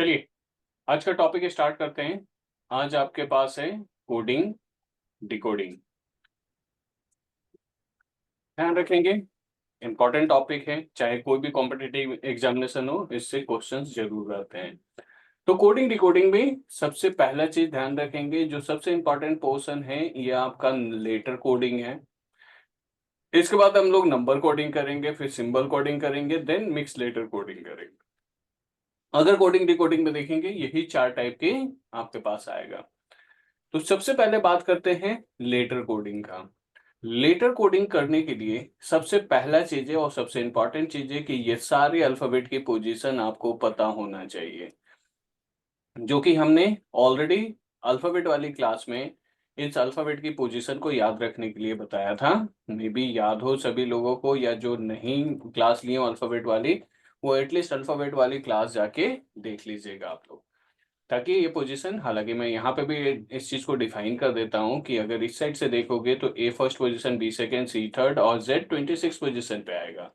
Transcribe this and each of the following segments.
चलिए आज का टॉपिक स्टार्ट करते हैं। आज आपके पास है कोडिंग डिकोडिंग। ध्यान रखेंगे, इंपॉर्टेंट टॉपिक है, चाहे कोई भी कॉम्पिटिटिव एग्जामिनेशन हो इससे क्वेश्चंस जरूर आते हैं। तो कोडिंग डिकोडिंग में सबसे पहला चीज ध्यान रखेंगे, जो सबसे इंपॉर्टेंट पोर्शन है ये आपका लेटर कोडिंग है। इसके बाद हम लोग नंबर कोडिंग करेंगे, फिर सिंबल कोडिंग करेंगे, देन मिक्स लेटर कोडिंग करेंगे। अगर कोडिंग डिकोडिंग में देखेंगे यही चार टाइप के आपके पास आएगा। तो सबसे पहले बात करते हैं लेटर कोडिंग का। लेटर कोडिंग करने के लिए सबसे पहला चीज है और सबसे इंपॉर्टेंट चीज है कि ये सारे अल्फाबेट की पोजीशन आपको पता होना चाहिए, जो कि हमने ऑलरेडी अल्फाबेट वाली क्लास में इस अल्फाबेट की पोजीशन को याद रखने के लिए बताया था। मे बी याद हो सभी लोगों को, या जो नहीं क्लास लिए हो अल्फाबेट वाली वो एटलीस्ट अल्फाबेट वाली क्लास जाके देख लीजिएगा आप लोग, ताकि ये पोजीशन, हालांकि मैं यहाँ पे भी इस चीज को डिफाइन कर देता हूँ कि अगर इस साइड से देखोगे तो ए फर्स्ट पोजीशन, बी सेकंड, सी थर्ड और जेड 26 पोजीशन पे आएगा।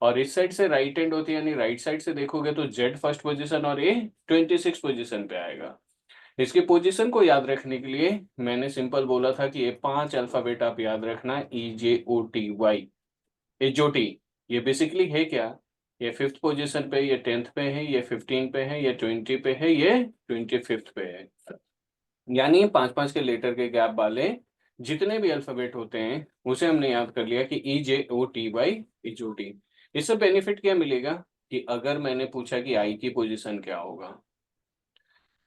और इस साइड से राइट हैंड होती है यानी राइट साइड से देखोगे तो जेड फर्स्ट पोजीशन और ए 26 पोजीशन पे आएगा। इसकी पोजीशन को याद रखने के लिए मैंने सिंपल बोला था कि ये 5 अल्फाबेट आप याद रखना, EJOTY। एचओटी ये बेसिकली है क्या? ये 5th पोजीशन पे, ये 10th पे है, ये 15 पे है, ये 20 पे है, ये 25th पे है। यानी 5-5 के लेटर के गैप वाले जितने भी अल्फाबेट होते हैं उसे हमने याद कर लिया कि EJOTY एचओटी। इससे बेनिफिट क्या मिलेगा कि अगर मैंने पूछा कि आई की पोजीशन क्या होगा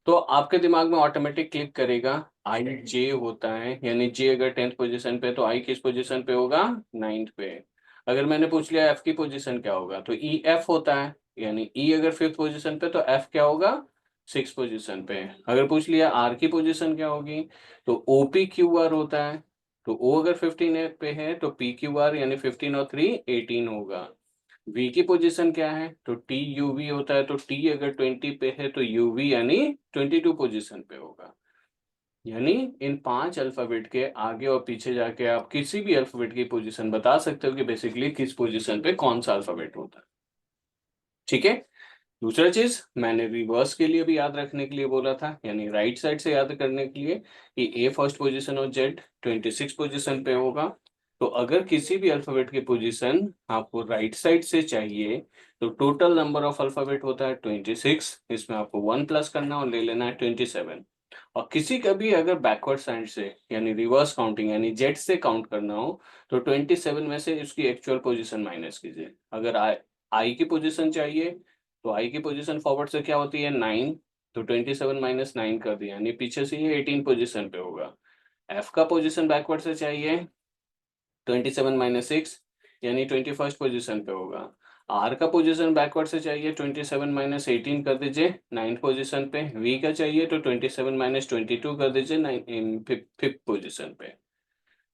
तो आपके दिमाग में ऑटोमेटिक क्लिक करेगा आई जे होता है, यानी जे अगर 10th पोजीशन पे तो आई किस पोजीशन पे होगा? 9th पे। अगर मैंने पूछ लिया एफ की पोजीशन क्या होगा तो ई एफ होता है, यानी ई अगर 5th पोजीशन पे तो एफ क्या होगा? 6th पोजीशन पे। अगर पूछ लिया आर की पोजीशन क्या होगी तो ओ पी क्यू आर होता है, तो ओ अगर 15 पे है तो पी क्यू आर यानी 15 और 3 18 होगा। वी की पोजीशन क्या है तो टी यू वी होता है, तो टी अगर 20 पे है तो यू वी यानी 22 पोजीशन पे होगा। यानी इन 5 अल्फाबेट के आगे और पीछे जाके आप किसी भी अल्फाबेट की पोजीशन बता सकते हो कि बेसिकली किस पोजीशन पे कौन सा अल्फाबेट होता है। ठीक है। दूसरा चीज मैंने रिवर्स के लिए भी याद रखने के लिए बोला था, यानी राइट साइड से याद करने के लिए कि ए फर्स्ट पोजीशन और जेड 26 पोजीशन पे होगा। तो अगर किसी भी अल्फाबेट की पोजीशन आपको राइट साइड से चाहिए तो टोटल नंबर ऑफ अल्फाबेट होता है 26, इसमें आपको 1 प्लस करना और ले लेना है 27। और किसी का भी अगर बैकवर्ड साइड से यानी रिवर्स काउंटिंग यानी जेड से काउंट करना हो तो 27 में से उसकी एक्चुअल पोजीशन माइनस कीजिए। अगर आई की पोजीशन चाहिए तो आई की पोजीशन फॉरवर्ड से क्या होती है 9, तो 27 माइनस 9 कर दिया यानी पीछे से ये 18 पोजीशन पे होगा। एफ का पोजीशन बैकवर्ड से चाहिए 27 माइनस 6 यानी 21st पोजीशन पे होगा। आर का पोजीशन बैकवर्ड से चाहिए 27 माइनस 18 कर दीजिए 9th पोजीशन पे। वी का चाहिए तो 27 माइनस 22 कर दीजिए 5th पोजीशन पे।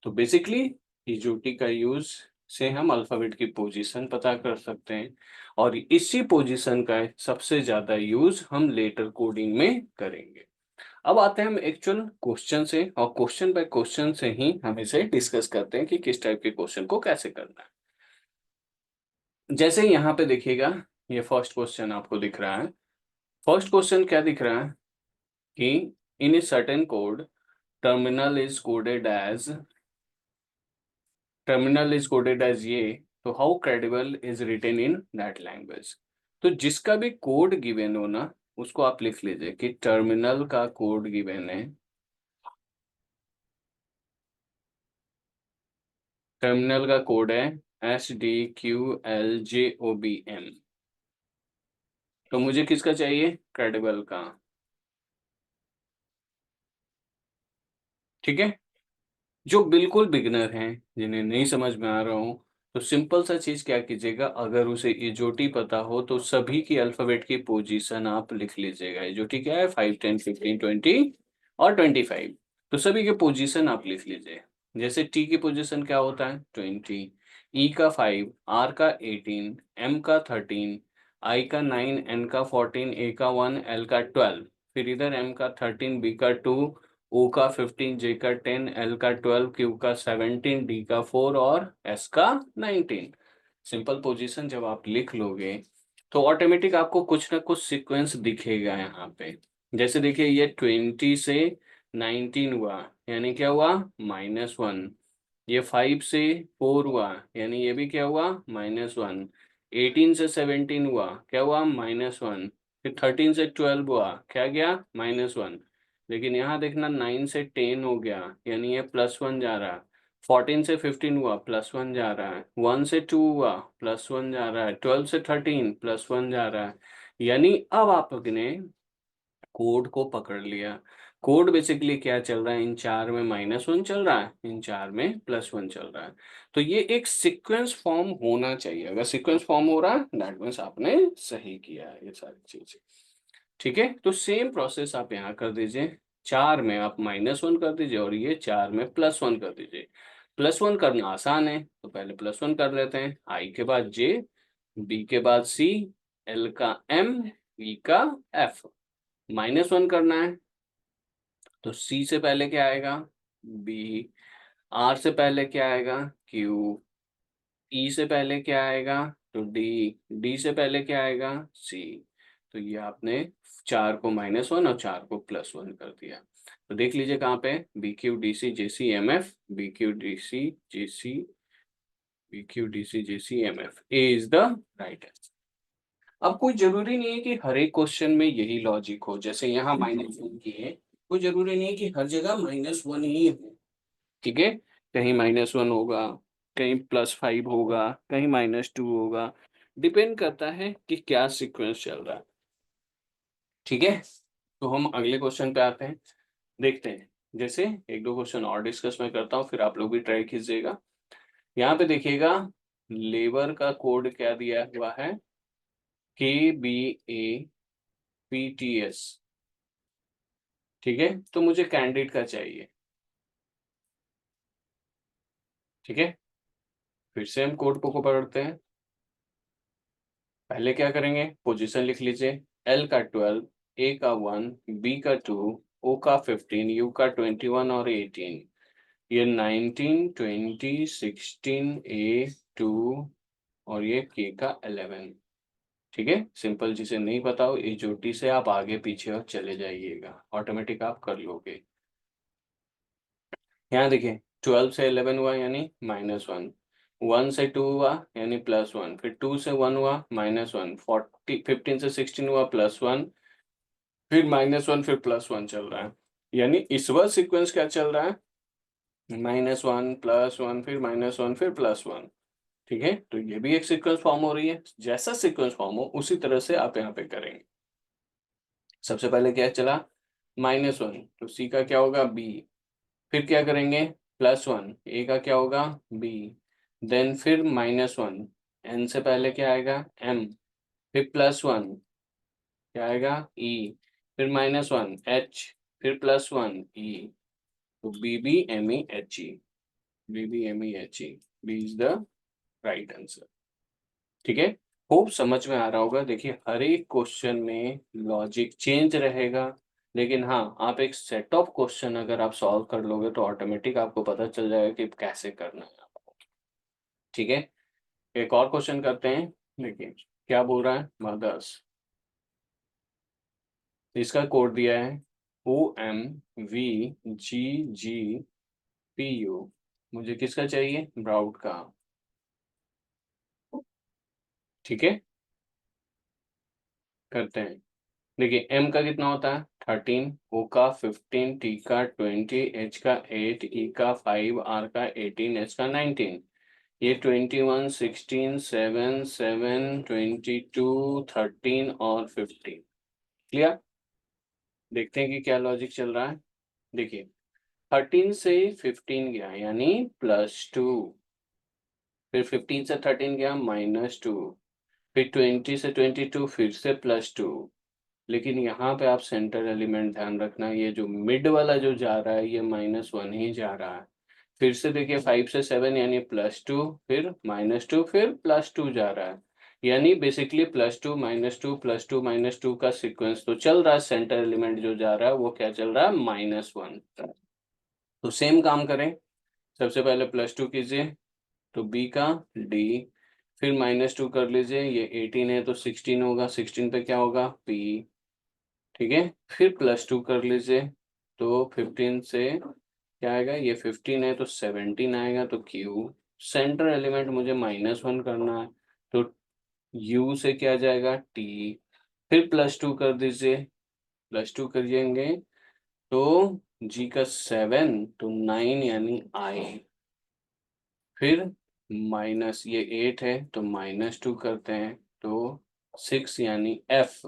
तो बेसिकली ईजोटी का यूज से हम अल्फाबेट की पोजीशन पता कर सकते हैं, और इसी पोजीशन का सबसे ज्यादा यूज हम लेटर कोडिंग में करेंगे। अब आते हैं हम एक्चुअल क्वेश्चन से, और क्वेश्चन बाय क्वेश्चन से ही हम इसे डिस्कस करते हैं कि किस टाइप के क्वेश्चन को कैसे करना है। जैसे यहाँ पे देखिएगा, ये फर्स्ट क्वेश्चन आपको दिख रहा है। फर्स्ट क्वेश्चन क्या दिख रहा है कि in a certain code terminal is coded as, terminal is coded as ये, तो how credible is written in that language. तो जिसका भी कोड गिवन हो ना उसको आप लिख लीजिए कि टर्मिनल का कोड गिवन है, टर्मिनल का कोड है SDQLJOBM। तो मुझे किसका चाहिए? क्रेडिबल का। ठीक है। जो बिल्कुल बिगनर हैं, जिन्हें नहीं समझ में आ रहा हो, तो सिंपल सा चीज क्या कीजिएगा, अगर उसे इजोटी पता हो तो सभी की अल्फाबेट की पोजीशन आप लिख लीजिएगा। इजोटी क्या है? 5, 10, 15, 20 और 25। तो सभी के पोजीशन आप लिख लीजिए। जैसे टी की पोजीशन क्या होता है? 20, ई का 5, आर का 18, एम का 13, आई का 9, एन का 14, ए का 1, एल का 12, फिर इधर एम का 13, बी का 2, ओ का 15, जे का 10, एल का 12, क्यू का 17, डी का 4 और एस का 19। सिंपल पोजीशन जब आप लिख लोगे तो ऑटोमेटिक आपको कुछ ना कुछ सीक्वेंस दिखेगा यहाँ पे। जैसे देखिए ये 20 से 19 हुआ, यानी क्या हुआ, -1। ये 5 से 4 हुआ, यानी ये भी क्या हुआ, -1। 18 से 17 हुआ, क्या हुआ, -1। फिर 13 से 12 हुआ, क्या गया, -1। लेकिन यहाँ देखना 9 से 10 हो गया, यानी ये +1 जा रहा है। 14 से 15 हुआ, +1 जा रहा है। 1 से 2 हुआ, +1 जा रहा है। 12 से 13 +1 जा रहा है। यानी अब आपने कोड को पकड़ लिया। कोड बेसिकली क्या चल रहा है, इन चार में -1 चल रहा है, इन चार में +1 चल रहा है। तो ये एक सीक्वेंस फॉर्म होना चाहिए। अगर सीक्वेंस फॉर्म हो रहा है दैट मीन्स आपने सही किया है ये सारी चीजें। ठीक है, तो सेम प्रोसेस आप यहाँ कर दीजिए। चार में आप -1 कर दीजिए और ये चार में +1 कर दीजिए। +1 करना आसान है, तो पहले +1 कर लेते हैं। आई के बाद जे, बी के बाद सी, एल का एम, ई का एफ। -1 करना है तो सी से पहले क्या आएगा, बी। आर से पहले क्या आएगा, क्यू। ई से पहले क्या आएगा, तो डी। डी से पहले क्या आएगा, सी। तो ये आपने चार को -1 और चार को +1 कर दिया। तो देख लीजिए कहाँ पे, B Q D C J C M F, B Q D C J C, B Q D C J C M F, A is the right answer. अब कोई जरूरी नहीं है कि हर एक क्वेश्चन में यही लॉजिक हो। जैसे यहाँ -1 की है, कोई जरूरी नहीं है कि हर जगह -1 ही हो। ठीक है, कहीं -1 होगा, कहीं +5 होगा, कहीं -2 होगा। डिपेंड करता है कि क्या सीक्वेंस चल रहा है। ठीक है, तो हम अगले क्वेश्चन पे आते हैं, देखते हैं। जैसे एक दो क्वेश्चन और डिस्कस मैं करता हूँ, फिर आप लोग भी ट्राई कीजिएगा। यहाँ पे देखिएगा, लेबर का कोड क्या दिया हुआ है, KBAPTS। ठीक है, तो मुझे कैंडिडेट का चाहिए। ठीक है, फिर से हम कोड को पकड़ते हैं। पहले क्या करेंगे, पोजीशन लिख लीजिए। एल का 12, ए का 1, बी का 2, ओ का 15, यू का 21 और 18। ये 19, 20, 16, ए 2 और ये के का 11। ठीक है, सिंपल, जिसे नहीं पता हो इस जोटी से आप आगे पीछे और चले जाइएगा, ऑटोमेटिक आप कर लोगे। यहाँ देखिए, 12 से 11 हुआ यानी -1। 1 से 2 हुआ यानी +1। फिर 2 से 1 हुआ -1। 15 से 16 हुआ +1। फिर -1, फिर +1 चल रहा है। यानी इस बार सीक्वेंस क्या चल रहा है, -1 +1 फिर -1 फिर +1। ठीक है, तो ये भी एक सीक्वेंस फॉर्म हो रही है। जैसा सीक्वेंस फॉर्म हो उसी तरह से आप यहाँ पे करेंगे। सबसे पहले क्या चला, -1, तो सी का क्या होगा, बी। फिर क्या करेंगे, +1, ए का क्या होगा, बी। देन फिर -1, एन से पहले क्या आएगा, एम। फिर +1 क्या आएगा, ई। फिर -1 एच। फिर +1 ई। तो B B M E H E, B B M E H E, B is the right answer. ठीक है, होप समझ में आ रहा होगा। देखिए हर एक क्वेश्चन में लॉजिक चेंज रहेगा, लेकिन हाँ, आप एक सेट ऑफ क्वेश्चन अगर आप सॉल्व कर लोगे तो ऑटोमेटिक आपको पता चल जाएगा कि कैसे करना है आपको। ठीक है, एक और क्वेश्चन करते हैं। देखिए क्या बोल रहा है, मदर्स। इसका कोड दिया है OMVGGPU। मुझे किसका चाहिए, ब्राउड का। ठीक है, करते हैं। देखिए एम का कितना होता है, 13, ओ का 15, टी का 20, एच का 8, ई का 5, आर का 18, एच का 19। ये 21, 16, 7, 7, 22, 13 और 15। क्लियर, देखते हैं कि क्या लॉजिक चल रहा है। देखिए 13 से 15 गया यानी +2। फिर 15 से 13 गया -2। फिर 20 से 22 फिर से +2। लेकिन यहाँ पे आप सेंटर एलिमेंट ध्यान रखना, ये जो मिड वाला जो जा रहा है ये -1 ही जा रहा है। फिर से देखिए 5 से 7 यानी +2, फिर -2, फिर +2 जा रहा है। यानी बेसिकली +2 -2 +2 -2 का सीक्वेंस तो चल रहा है। सेंटर एलिमेंट जो जा रहा है वो क्या चल रहा है, -1। तो सेम काम करें, सबसे पहले +2 कीजिए, तो बी का डी। फिर -2 कर लीजिए, ये 18 है तो 16 होगा, 16 पे क्या होगा P, ठीक है। फिर +2 कर लीजिए, तो 15 से क्या आएगा, ये 15 है तो 17 आएगा, तो Q। सेंटर एलिमेंट मुझे -1 करना है, तो U से क्या जाएगा T। फिर +2 कर दीजिए, +2 करिएंगे तो G का 7 तो 9 यानी I। फिर माइनस ये 8 है तो -2 करते हैं तो 6 यानी F।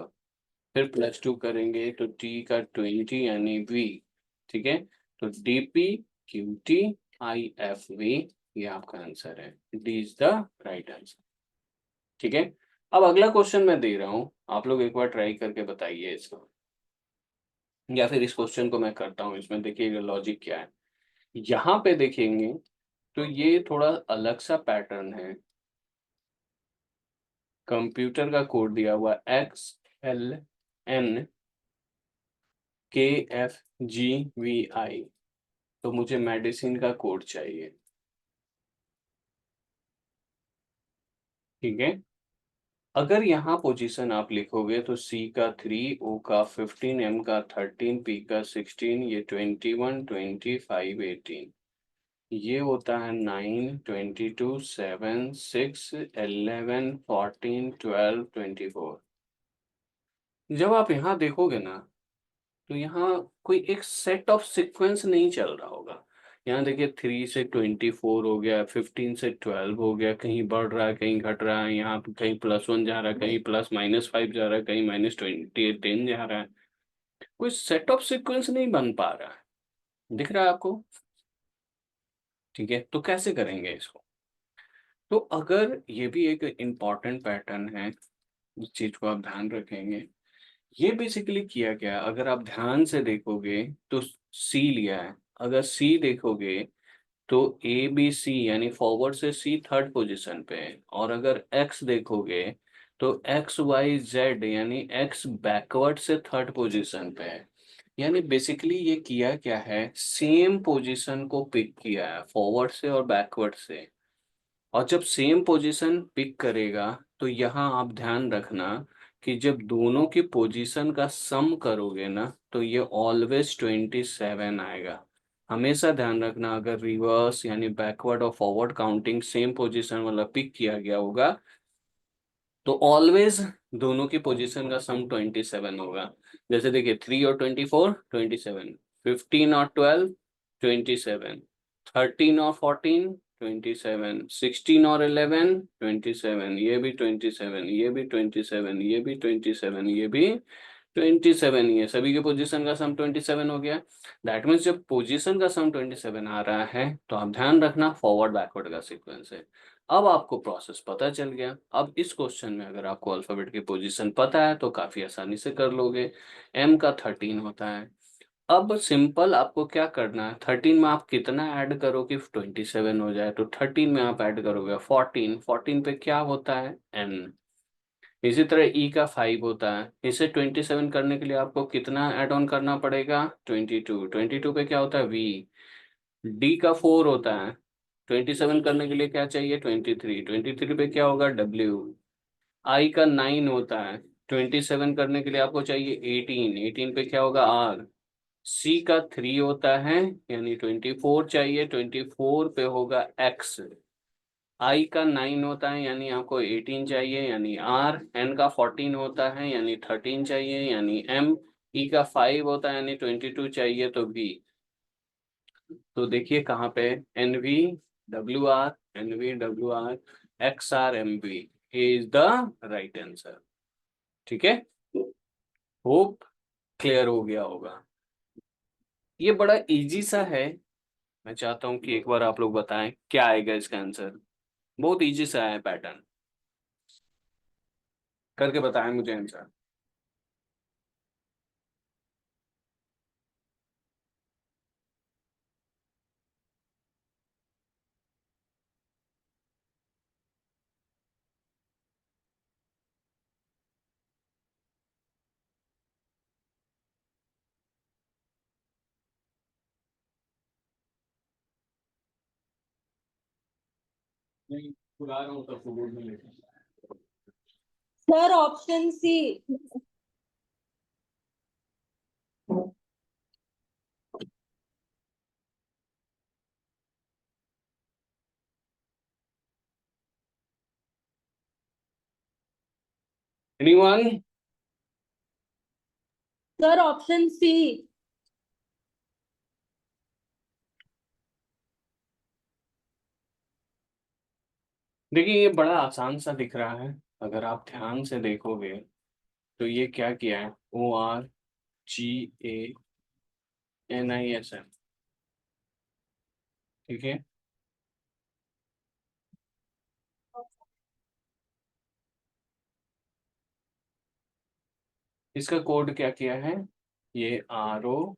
फिर +2 करेंगे तो T का 20 यानी V, ठीक है। तो DPQTIFV, ये आपका आंसर है, D is the right answer, ठीक है। अब अगला क्वेश्चन मैं दे रहा हूं, आप लोग एक बार ट्राई करके बताइए इसको, या फिर इस क्वेश्चन को मैं करता हूँ, इसमें देखिएगा लॉजिक क्या है। यहाँ पे देखेंगे तो ये थोड़ा अलग सा पैटर्न है। कंप्यूटर का कोड दिया हुआ XLNKFGVI, तो मुझे मेडिसिन का कोड चाहिए, ठीक है। अगर यहाँ पोजीशन आप लिखोगे तो C का 3, O का 15, M का 13, P का 16, ये 21, 25, 18, ये होता है 9, 22, 7, 6, 11, 14, 12, 24। जब आप यहाँ देखोगे ना, तो यहाँ कोई एक सेट ऑफ सीक्वेंस नहीं चल रहा होगा। यहाँ देखिए 3 से 24 हो गया, 15 से 12 हो गया, कहीं बढ़ रहा है कहीं घट रहा है, यहाँ पे कहीं +1 जा रहा है, कहीं +-5 जा रहा है, कहीं -20 10 जा रहा है। कोई सेट ऑफ सीक्वेंस नहीं बन पा रहा है, दिख रहा है आपको, ठीक है। तो कैसे करेंगे इसको, तो अगर ये भी एक इम्पॉर्टेंट पैटर्न है, इस चीज को आप ध्यान रखेंगे। ये बेसिकली किया गया, अगर आप ध्यान से देखोगे तो सी लिया है, अगर सी देखोगे तो ए बी सी यानी फॉरवर्ड से सी थर्ड पोजीशन पे है, और अगर एक्स देखोगे तो एक्स वाई जेड यानी एक्स बैकवर्ड से थर्ड पोजीशन पे है। यानी बेसिकली ये किया क्या है, सेम पोजीशन को पिक किया है फॉरवर्ड से और बैकवर्ड से। और जब सेम पोजीशन पिक करेगा तो यहाँ आप ध्यान रखना कि जब दोनों की पोजीशन का सम करोगे ना तो ये ऑलवेज 27 आएगा। हमेशा ध्यान रखना, अगर रिवर्स यानी बैकवर्ड और फॉरवर्ड काउंटिंग सेम पोजीशन वाला पिक किया गया होगा तो ऑलवेज दोनों की पोजीशन का सम 27 होगा। जैसे देखिए 3 और 24 27, 15 और 12 27, 13 और 14 27, 16 और 11 27, ये भी 27, ये भी 27, ये भी 27, ये भी 27, ये सभी के पोजीशन का सम 27 हो गया। दैट मीन्स जब पोजीशन का सम 27 आ रहा है तो आप ध्यान रखना फॉरवर्ड बैकवर्ड का सीक्वेंस है। अब आपको प्रोसेस पता चल गया। अब इस क्वेश्चन में अगर आपको अल्फाबेट की पोजीशन पता है तो काफी आसानी से कर लोगे। एम का 13 होता है। अब सिंपल आपको क्या करना है, 13 में आप कितना ऐड करो कि 27 हो जाए, तो 13 में आप ऐड करोगे 14, 14 पे क्या होता है एन। इसी तरह ई का 5 होता है, इसे 27 करने के लिए आपको कितना ऐड ऑन करना पड़ेगा 22, 22 पे क्या होता है वी। डी का 4 होता है, 27 करने के लिए क्या चाहिए 23, 23 पे क्या होगा डब्ल्यू। आई का 9 होता है, 27 करने के लिए आपको चाहिए 18, 18 पे क्या होगा आर। सी का 3 होता है यानी 24 चाहिए, 24 पे होगा एक्स। आई का 9 होता है यानी आपको 18 चाहिए यानी आर। एन का 14 होता है यानी 13 चाहिए यानी एम। ई का 5 होता है यानी 22 चाहिए तो बी। तो देखिए कहाँ पे NV WR, NV WR, XR MV is the right answer, ठीक है। होप क्लियर हो गया होगा। ये बड़ा इजी सा है, मैं चाहता हूँ कि एक बार आप लोग बताएं क्या आएगा इसका आंसर। बहुत इजी सा है पैटर्न, करके बताएं मुझे आंसर। नहीं बुला रहा हूँ सबको बोर्ड में लेके। Sir option C. Anyone? Sir option C. देखिए ये बड़ा आसान सा दिख रहा है, अगर आप ध्यान से देखोगे तो ये क्या किया है, ORGANISM, ठीक है। इसका कोड क्या किया है, ये ROAGIN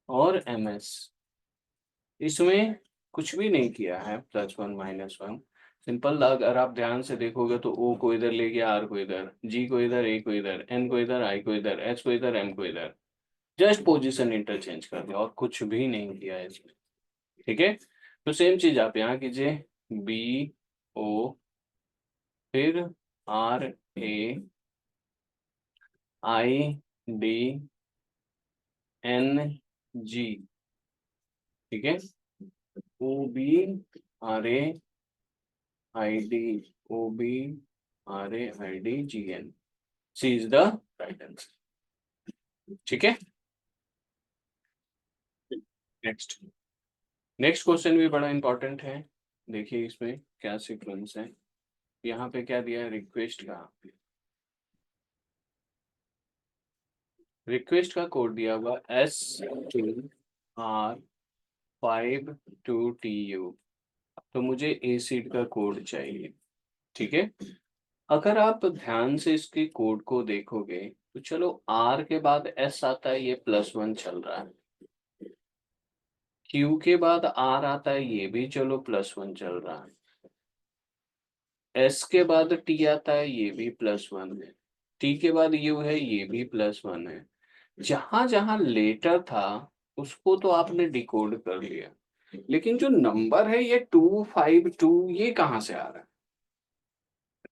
और MS, इसमें कुछ भी नहीं किया है, +1 - 1। सिंपल, अगर आप ध्यान से देखोगे तो O को इधर ले गया, R को इधर, G को इधर, A को इधर, N को इधर, I को इधर, H को इधर, M को इधर, जस्ट पोजीशन इंटरचेंज कर दिया और कुछ भी नहीं किया है इसमें, ठीक है। तो सेम चीज आप यहाँ कीजिए, BO, फिर RAIDNG, ठीक है। OBRAIDOBRAIDGN, C is the right answer, ठीक है। नेक्स्ट, नेक्स्ट क्वेश्चन भी बड़ा इंपॉर्टेंट है। देखिए इसमें क्या सीक्वेंस है, यहाँ पे क्या दिया है, रिक्वेस्ट का, रिक्वेस्ट का कोड दिया हुआ S2R52TU। तो मुझे ए सीड का कोड चाहिए, ठीक है। अगर आप ध्यान से इसके कोड को देखोगे तो चलो आर के बाद एस आता है, ये +1 चल रहा है। क्यू के बाद आर आता है, ये भी चलो +1 चल रहा है। एस के बाद टी आता है, ये भी +1 है। टी के बाद यू है, ये भी +1 है। जहां जहां लेटर था उसको तो आपने डिकोड कर लिया, लेकिन जो नंबर है ये 252, ये कहाँ से आ रहा है,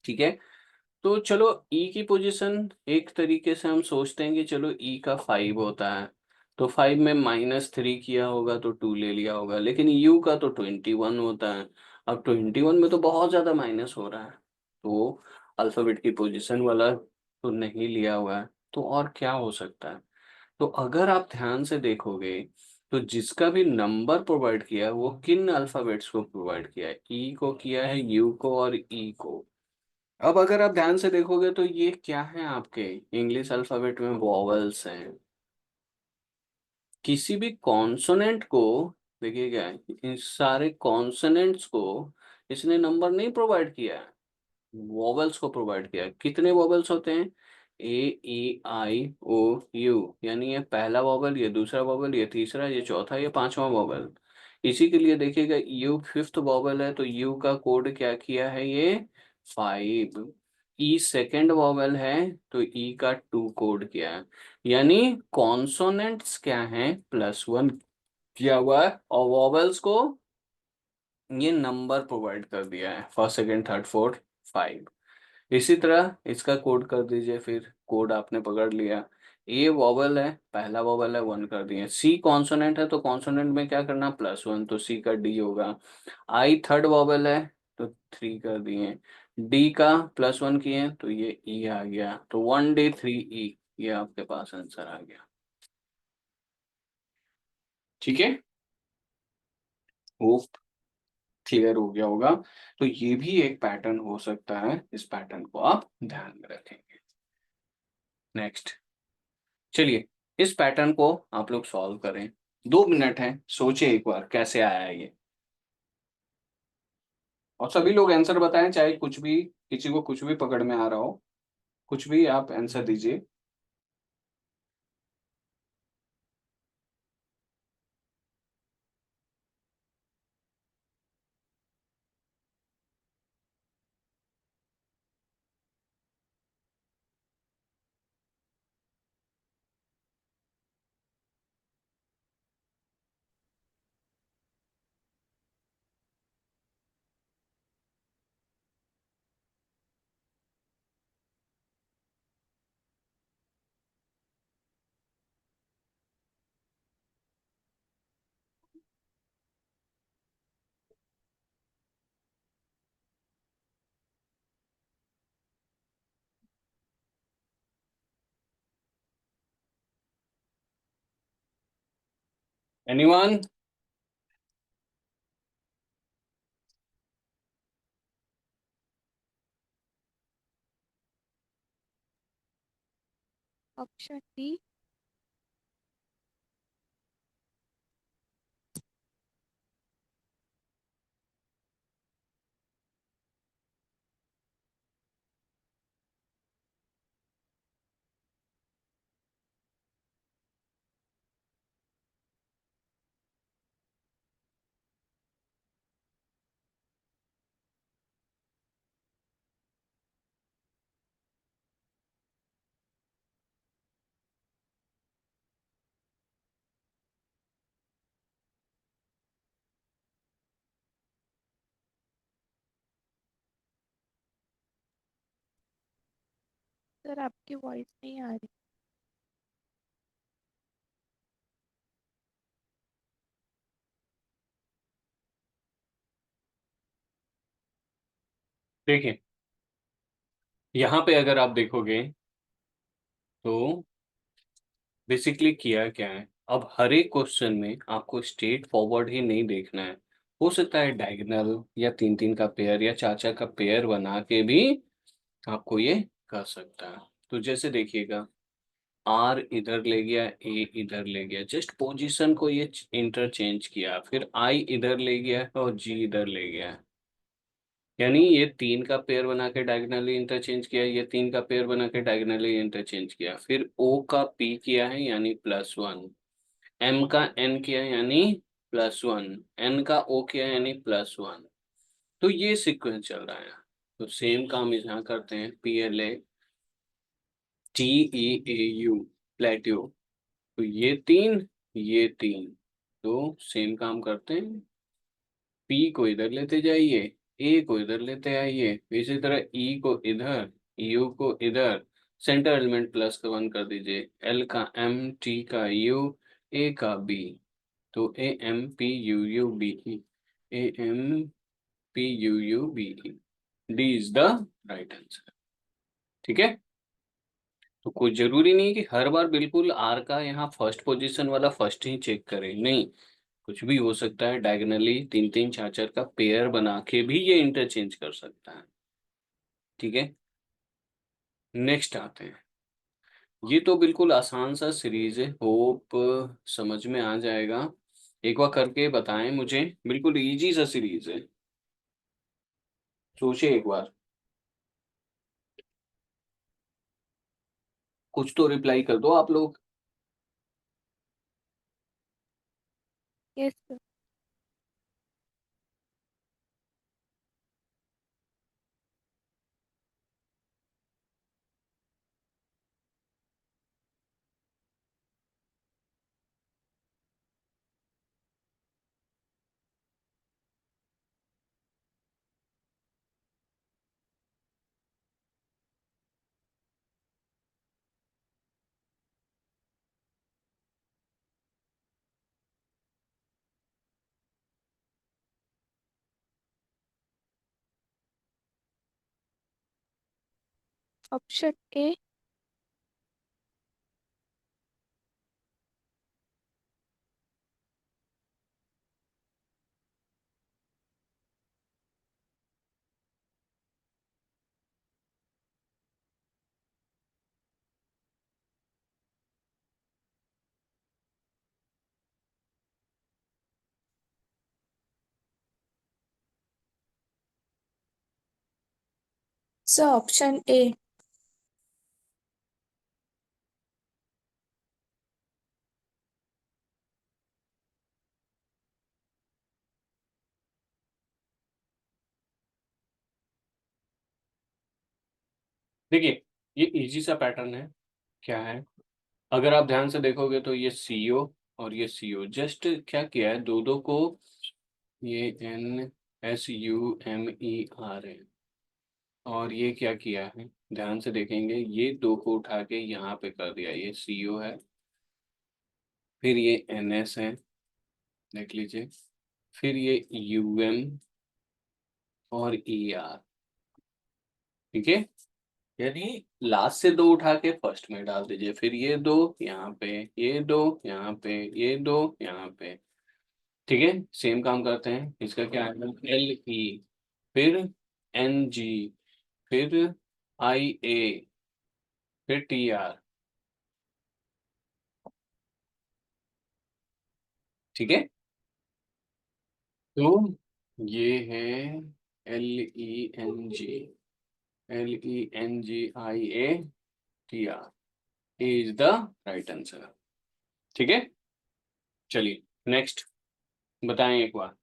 ठीक है। तो चलो ई की पोजीशन एक तरीके से हम सोचते हैं कि चलो ई का 5 होता है, तो 5 में -3 किया होगा तो 2 ले लिया होगा, लेकिन यू का तो 21 होता है। अब 21 में तो बहुत ज्यादा माइनस हो रहा है, तो अल्फाबेट की पोजीशन वाला तो नहीं लिया हुआ है, तो और क्या हो सकता है। तो अगर आप ध्यान से देखोगे तो जिसका भी नंबर प्रोवाइड किया है वो किन अल्फाबेट्स को प्रोवाइड किया है, ई को किया है, यू को और ई को। अब अगर आप ध्यान से देखोगे तो ये क्या है, आपके इंग्लिश अल्फाबेट में वॉवल्स हैं। किसी भी कॉन्सोनेंट को, देखिएगा, इन सारे कॉन्सोनेंट्स को इसने नंबर नहीं प्रोवाइड किया है, वॉवल्स को प्रोवाइड किया है। कितने वॉवल्स होते हैं, A E I O U, यानी ये पहला वॉवल, ये दूसरा वॉवल, ये तीसरा, ये चौथा, ये पांचवा वॉवल। इसी के लिए देखिएगा यू फिफ्थ वॉवल है, तो यू का कोड क्या किया है, ये 5। ई सेकेंड वॉवल है, तो ई का 2 कोड किया है। यानी कॉन्सोनेंट्स क्या है, +1 किया हुआ है, और वॉवल्स को ये नंबर प्रोवाइड कर दिया है, फर्स्ट सेकेंड थर्ड फोर्थ 5। इसी तरह इसका कोड कर दीजिए, फिर कोड आपने पकड़ लिया। ए वॉवल है, पहला वॉवल है, 1 कर दिए। सी कॉन्सोनेंट है, तो कॉन्सोनेंट में क्या करना, +1, तो सी का डी होगा। आई थर्ड वॉवल है, तो 3 कर दिए। डी का +1 किए तो ये ई आ गया, तो 1D3E, ये आपके पास आंसर आ गया, ठीक है। वो क्लियर हो गया होगा। तो ये भी एक पैटर्न हो सकता है, इस पैटर्न को आप ध्यान में रखेंगे। नेक्स्ट, चलिए इस पैटर्न को आप लोग सॉल्व करें। 2 मिनट है, सोचिए एक बार कैसे आया है ये, और सभी लोग आंसर बताएं, चाहे कुछ भी, किसी को कुछ भी पकड़ में आ रहा हो, कुछ भी आप आंसर दीजिए। एनीवन? Option D. सर आपकी वॉइस नहीं आ रही। देखिए, यहाँ पे अगर आप देखोगे तो बेसिकली किया क्या है, अब हर एक क्वेश्चन में आपको स्ट्रेट फॉरवर्ड ही नहीं देखना है। हो सकता है डायगोनल या तीन तीन का पेयर या चार चार का पेयर बना के भी आपको ये कर सकता है। तो जैसे देखिएगा, आर इधर ले गया, ए इधर ले गया, जस्ट पोजीशन को ये इंटरचेंज किया, फिर आई इधर ले गया और जी इधर ले गया, यानी ये तीन का पेयर बना के डायगोनली इंटरचेंज किया, ये तीन का पेयर बना के डायगोनली इंटरचेंज किया, फिर ओ का पी किया है यानी +1, एम का एन किया है यानी +1, एन का ओ किया है यानी +1। तो ये सीक्वेंस चल रहा है। तो सेम काम यहाँ करते हैं, PLATEAU, प्लेट्यू। तो ये तीन, तो सेम काम करते हैं, पी को इधर लेते जाइए, ए को इधर लेते आइए, इसी तरह ई को इधर, यू को इधर, सेंटर एलिमेंट +1 कर दीजिए, एल का एम, टी का यू, ए का बी। तो AMPUUBE, AMPUUBE, D is the right answer. ठीक है, तो कोई जरूरी नहीं कि हर बार बिल्कुल आर का यहाँ फर्स्ट पोजीशन वाला फर्स्ट ही चेक करें, नहीं, कुछ भी हो सकता है, डायगोनली तीन तीन चार चार का पेयर बना के भी ये इंटरचेंज कर सकता है। ठीक है, नेक्स्ट आते हैं। ये तो बिल्कुल आसान सा सीरीज है, होप समझ में आ जाएगा। एक बार करके बताएं मुझे, बिल्कुल इजी सा सीरीज है, सोचिए एक बार, कुछ तो रिप्लाई कर दो आप लोग। Yes sir. Option A. Sir option A. देखिए, ये इजी सा पैटर्न है, क्या है, अगर आप ध्यान से देखोगे तो ये CO और ये CO, जस्ट क्या किया है, दो दो को, ये NSUMER है, और ये क्या किया है, ध्यान से देखेंगे, ये दो को उठा के यहाँ पे कर दिया, ये CO है, फिर ये NS है, देख लीजिए, फिर ये UM और ER। ठीक है, यानी लास्ट से दो उठा के फर्स्ट में डाल दीजिए, फिर ये दो यहाँ पे, ये दो यहाँ पे, ये दो यहाँ पे। ठीक है, सेम काम करते हैं। इसका क्या है, LE, फिर NG, फिर IA, फिर TR। ठीक है, तो ये है LENGIA TR is the right answer. ठीक है, चलिए नेक्स्ट बताएं एक बार।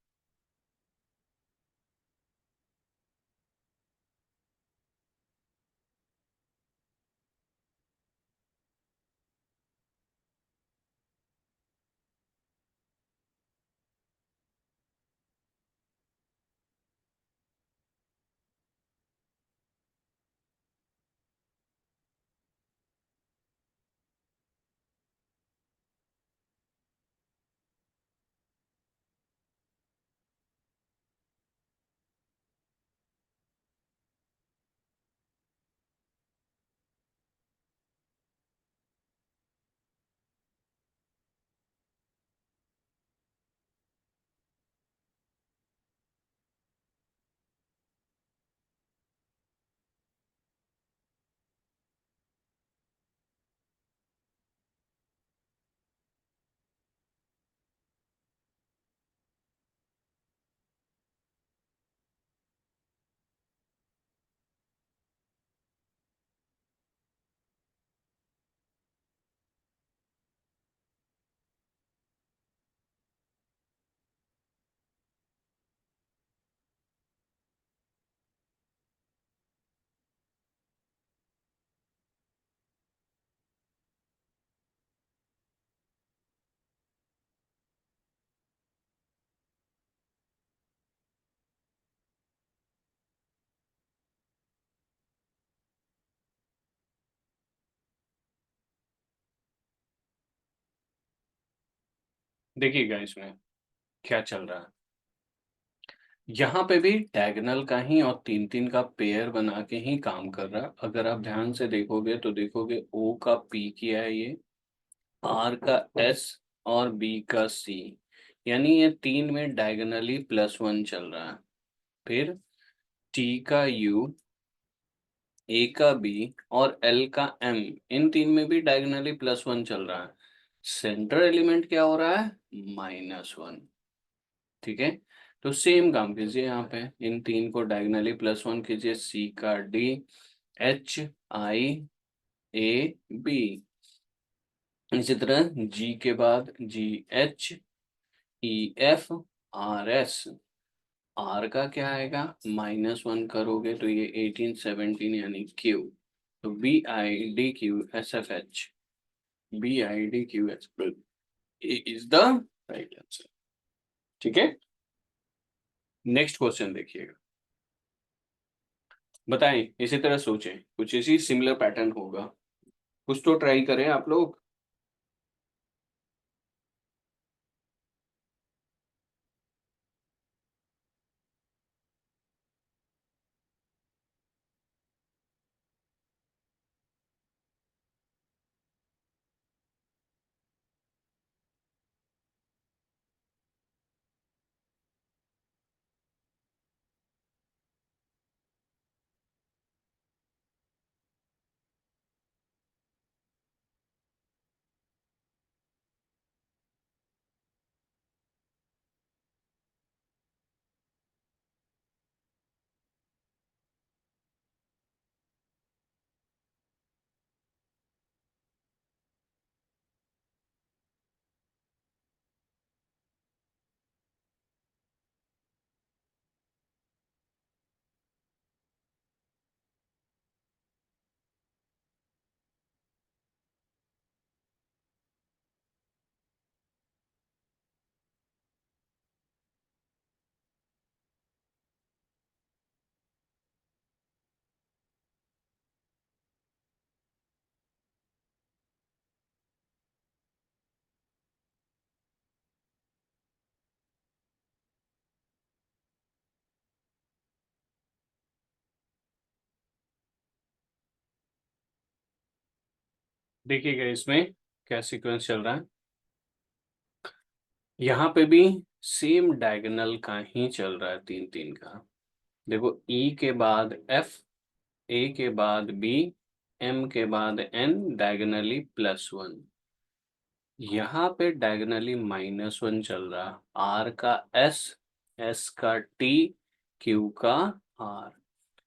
देखिएगा इसमें क्या चल रहा है। यहाँ पे भी डायगोनल का ही और तीन तीन का पेयर बना के ही काम कर रहा है। अगर आप ध्यान से देखोगे तो देखोगे O का P किया है ये, R का S और B का C, यानी ये तीन में डायगोनली +1 चल रहा है। फिर T का U, A का B और L का M, इन तीन में भी डायगोनली +1 चल रहा है। सेंटर एलिमेंट क्या हो रहा है, -1। ठीक है, तो सेम काम कीजिए यहाँ पे, इन तीन को डायगोनली +1 कीजिए। C का D, HIAB, इसी तरह G के बाद GHEFRS। R का क्या आएगा, -1 करोगे तो ये 18 17 यानी Q, तो BIDQSFH, BIDQSFH is the right answer. ठीक है, नेक्स्ट क्वेश्चन देखिएगा। बताएं, इसी तरह सोचें, कुछ इसी सिमिलर पैटर्न होगा, कुछ तो ट्राई करें आप लोग। देखिएगा इसमें क्या सीक्वेंस चल रहा है। यहाँ पे भी सेम डायगोनल का ही चल रहा है, तीन तीन का। देखो, ई के बाद एफ, ए के बाद बी, एम के बाद एन, डायगोनली +1। यहाँ पे डायगोनली -1 चल रहा, आर का एस, एस का टी, क्यू का आर।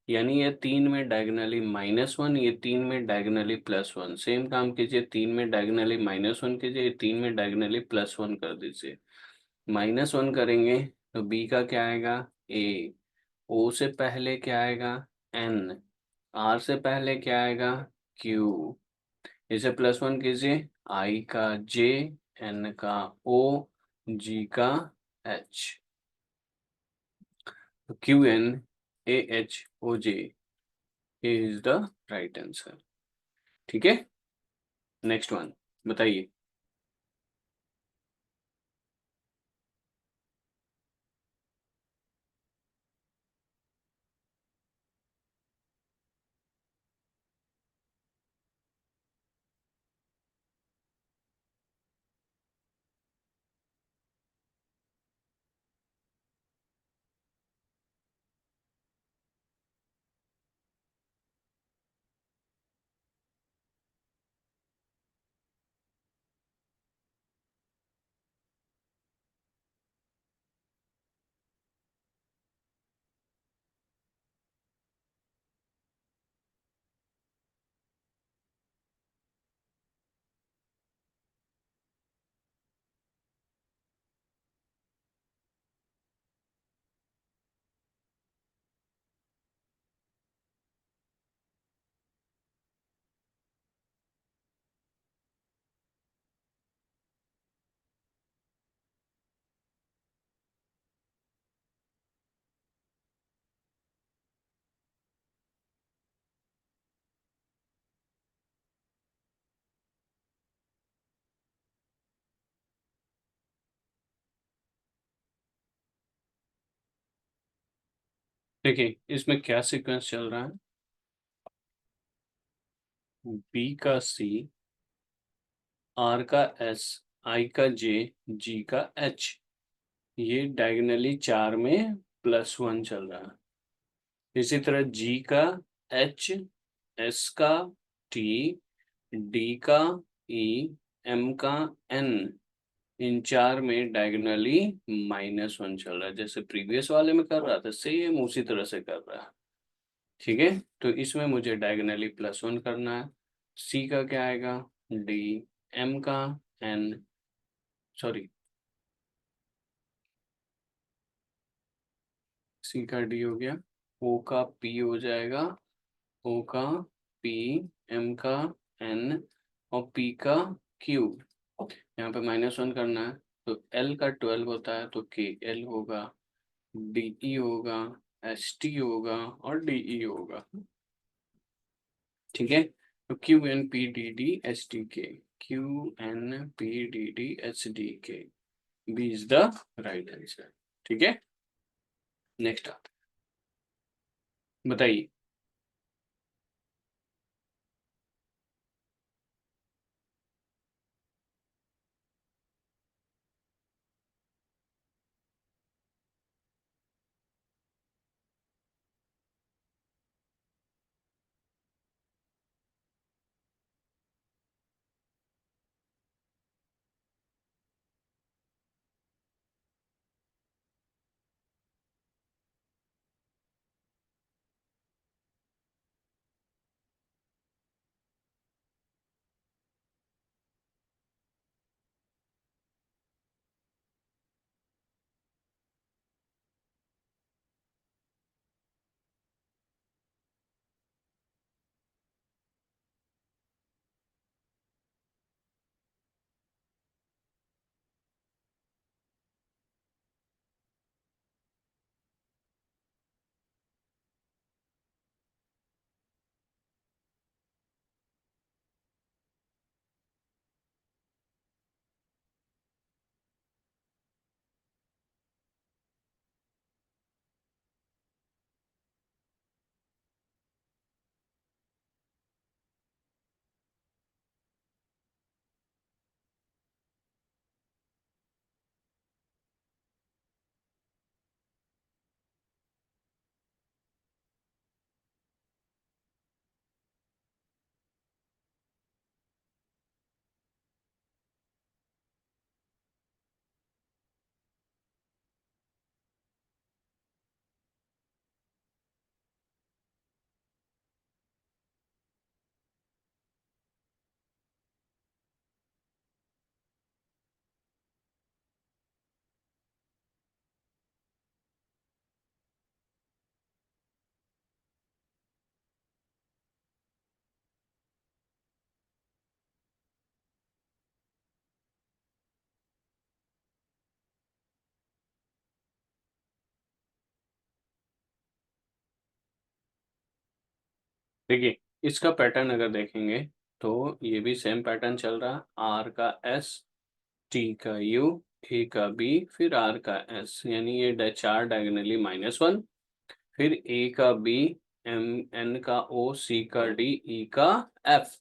यानी ये तीन में डायगोनली -1, ये तीन में डायगोनली +1। सेम काम कीजिए, तीन में डायगोनली -1 कीजिए, तीन में डायगोनली +1 कर दीजिए। -1 करेंगे तो बी का क्या आएगा, ए। ओ से पहले क्या आएगा, एन। आर से पहले क्या आएगा, क्यू। इसे +1 कीजिए, आई का जे, एन का ओ, जी का एच। तो Q N A H O J is the right answer. ठीक है, नेक्स्ट वन बताइए। देखिए इसमें क्या सीक्वेंस चल रहा है, बी का सी, आर का एस, आई का जे, जी का एच। ये डायगोनली चार में +1 चल रहा है। इसी तरह जी का एच, एस का टी, डी का ई, एम का एन, इन चार में डायगोनली -1 चल रहा है। जैसे प्रीवियस वाले में कर रहा था, सेम उसी तरह से कर रहा है। ठीक है, तो इसमें मुझे डायगोनली +1 करना है। सी का क्या आएगा, डी, एम का एन, सॉरी, सी का डी हो गया, ओ का पी हो जाएगा, ओ का पी, एम का एन, और पी का क्यू। यहाँ पे -1 करना है, तो एल का 12 होता है, तो के एल होगा, डी ई होगा, एस टी होगा, और डी ई होगा। ठीक है, तो Q N P D D S D K, Q N P D D H D K, B is the right answer. ठीक है, नेक्स्ट आप बताइए। देखिए इसका पैटर्न अगर देखेंगे तो ये भी सेम पैटर्न चल रहा, आर का एस, टी का यू, ए का बी, फिर आर का एस, यानी ये चार डायगोनली -1, फिर ए का बी, एम एन का ओ, सी का डी, ई का एफ,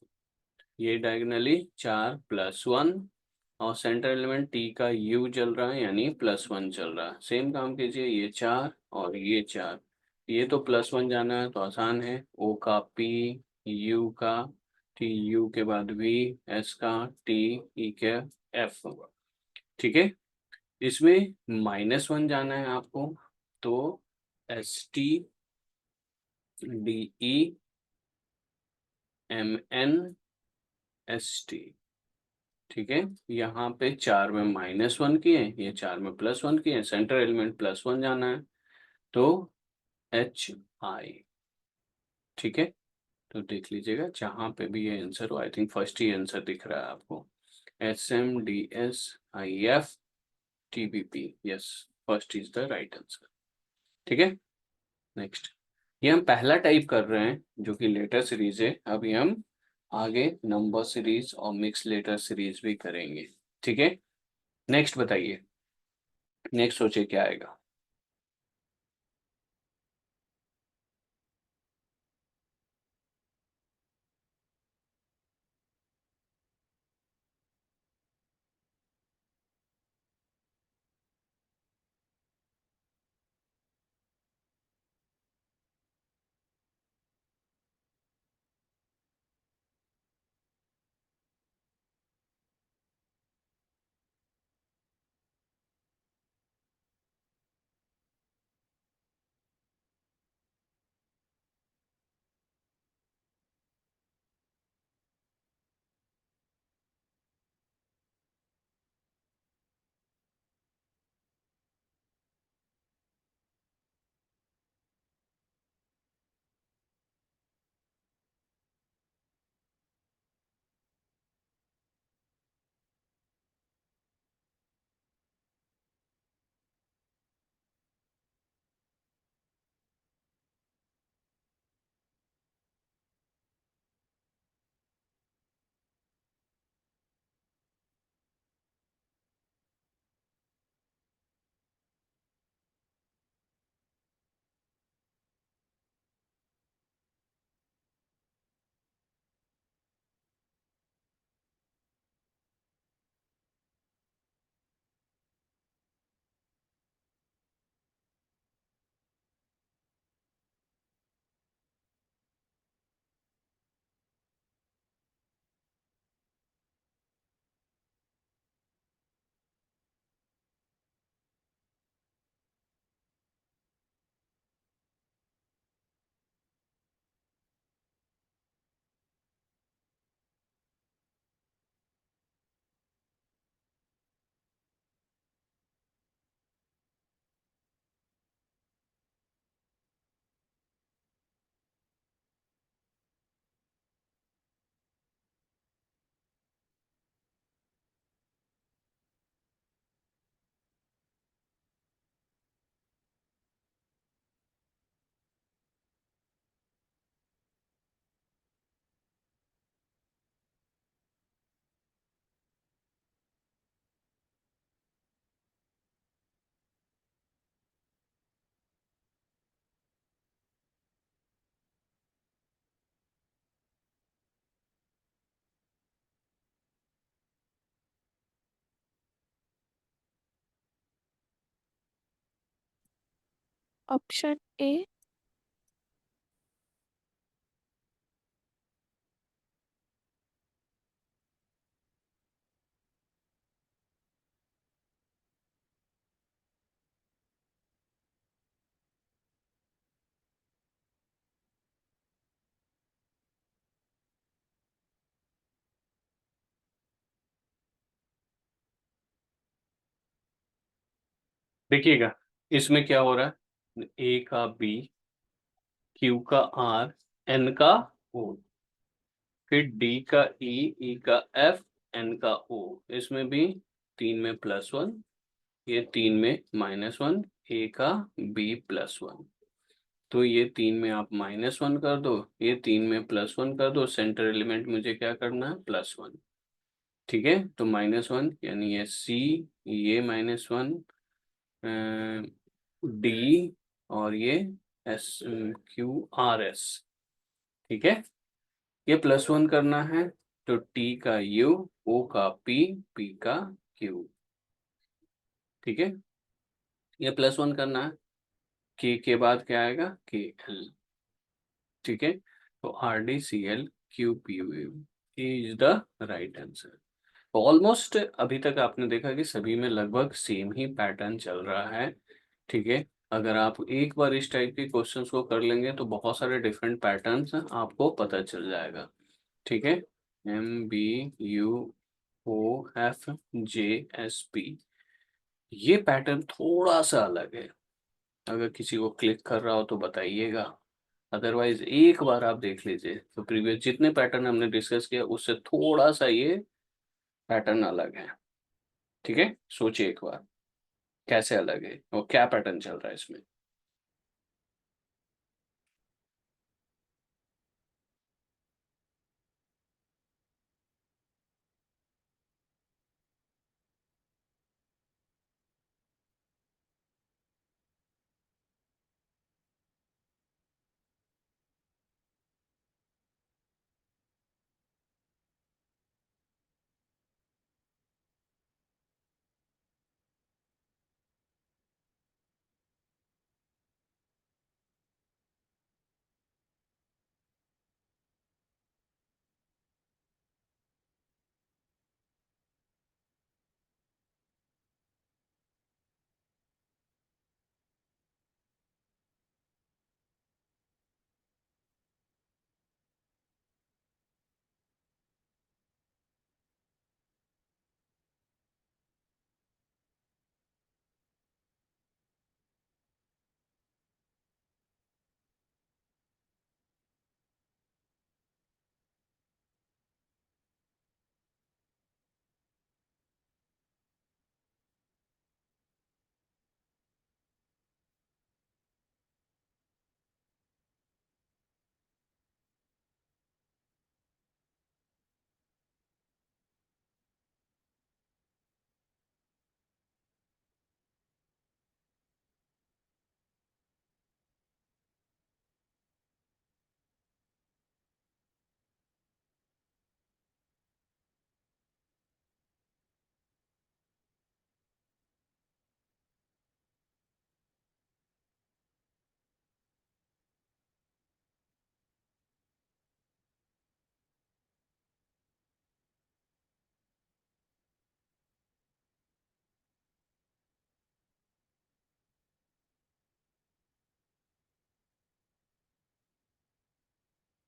ये डायगोनली 4 +1, और सेंटर एलिमेंट टी का यू चल रहा है यानी +1 चल रहा है। सेम काम कीजिए, ये 4 और ये 4, ये तो +1 जाना है तो आसान है, ओ का पी, यू का टी, यू के बाद वी, एस का टी, ई के एफ, ठीक है। इसमें -1 जाना है आपको, तो S T, D E, M N, S T, ठीक है। यहाँ पे 4 में -1 किए, ये 4 में +1 किए, सेंटर एलिमेंट +1 जाना है, तो एच आई, ठीक है। तो देख लीजिएगा जहाँ पे भी ये आंसर हो, आई थिंक फर्स्ट ही आंसर दिख रहा है आपको, S M D S I F T B P, yes, first is the right answer, ठीक है। नेक्स्ट, ये हम पहला टाइप कर रहे हैं जो कि लेटर सीरीज है, अभी हम आगे नंबर सीरीज और मिक्स लेटर सीरीज भी करेंगे, ठीक है। नेक्स्ट बताइए, नेक्स्ट सोचिए क्या आएगा। Option A. देखिएगा इसमें क्या हो रहा है, ए का बी, क्यू का आर, एन का ओ, फिर डी का ई, ई का एफ, एन का ओ, इसमें भी 3 में +1, ये 3 में -1, ए का बी +1, तो ये 3 में आप -1 कर दो, ये 3 में +1 कर दो, सेंटर एलिमेंट मुझे क्या करना है, +1। ठीक है, तो -1 यानी ये C, ये -1 D, और ये SQRS। ठीक है, ये +1 करना है, तो T का U, O का P, P का Q। ठीक है, ये +1 करना है, K के बाद क्या आएगा, KL। ठीक है, तो RDCl QPU is the right answer. Almost अभी तक आपने देखा कि सभी में लगभग सेम ही पैटर्न चल रहा है। ठीक है, अगर आप एक बार इस टाइप के क्वेश्चंस को कर लेंगे तो बहुत सारे डिफरेंट पैटर्न्स आपको पता चल जाएगा। ठीक है, MBUOFJSP, ये पैटर्न थोड़ा सा अलग है। अगर किसी को क्लिक कर रहा हो तो बताइएगा, अदरवाइज एक बार आप देख लीजिए। तो प्रीवियस जितने पैटर्न हमने डिस्कस किया उससे थोड़ा सा ये पैटर्न अलग है। ठीक है, सोचिए एक बार कैसे अलग है और क्या पैटर्न चल रहा है इसमें।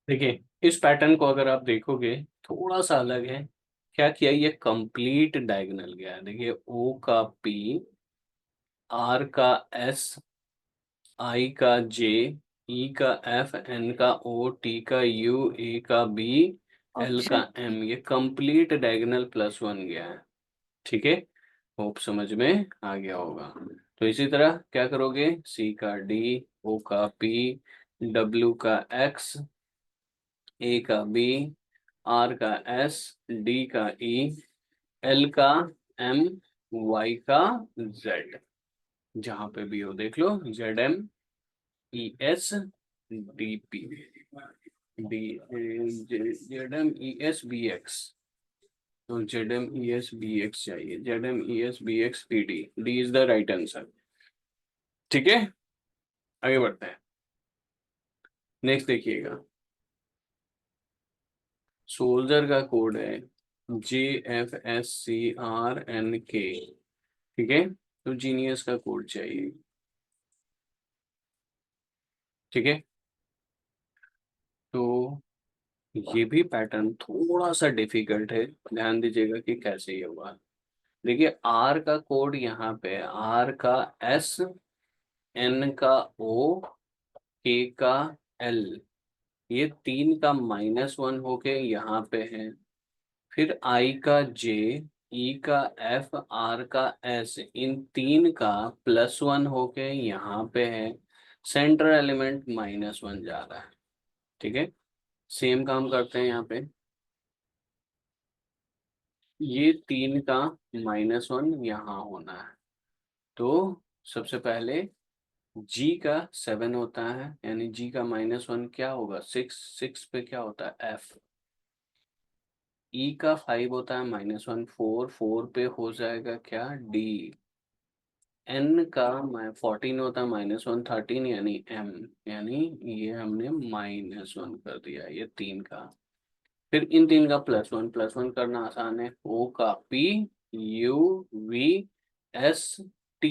देखिए, इस पैटर्न को अगर आप देखोगे थोड़ा सा अलग है। क्या किया, ये कंप्लीट डायगोनल गया है। देखिए, O का P, R का S, I का J, E का F, N का O, T का U, A का B, L का ऑप्शन M, ये कंप्लीट डायगोनल +1 गया है। ठीक है, होप समझ में आ गया होगा। तो इसी तरह क्या करोगे, C का D, O का P, W का X, A का B, R का S, D का E, L का M, Y का Z। जहां पे भी हो देख लो, ZMESDP, ZMESBX। तो ZMESBX चाहिए, ZMESBXPD, D is the right answer. ठीक है, आगे बढ़ते हैं। नेक्स्ट देखिएगा, सोल्जर का कोड है JFSCRNK। ठीक है, तो जीनियस का कोड चाहिए। ठीक है, तो ये भी पैटर्न थोड़ा सा डिफिकल्ट है, ध्यान दीजिएगा कि कैसे ये हुआ। देखिए, आर का कोड यहाँ पे, आर का एस, एन का ओ, के का एल, ये 3 का -1 होके यहाँ पे है। फिर आई का जे, ई का एफ, आर का एस, इन 3 का +1 होके यहाँ पे है। सेंटर एलिमेंट -1 जा रहा है। ठीक है, सेम काम करते हैं यहाँ पे, ये 3 का -1 यहाँ होना है। तो सबसे पहले g का 7 होता है, यानी g का -1 क्या होगा, 6, 6 पे क्या होता है f। e का 5 होता है -1, 4, 4 पे हो जाएगा क्या d। n का 14 होता है -1, 13 यानी m, यानी ये हमने -1 कर दिया ये 3 का। फिर इन 3 का +1, +1 करना आसान है, o का p, u v s t,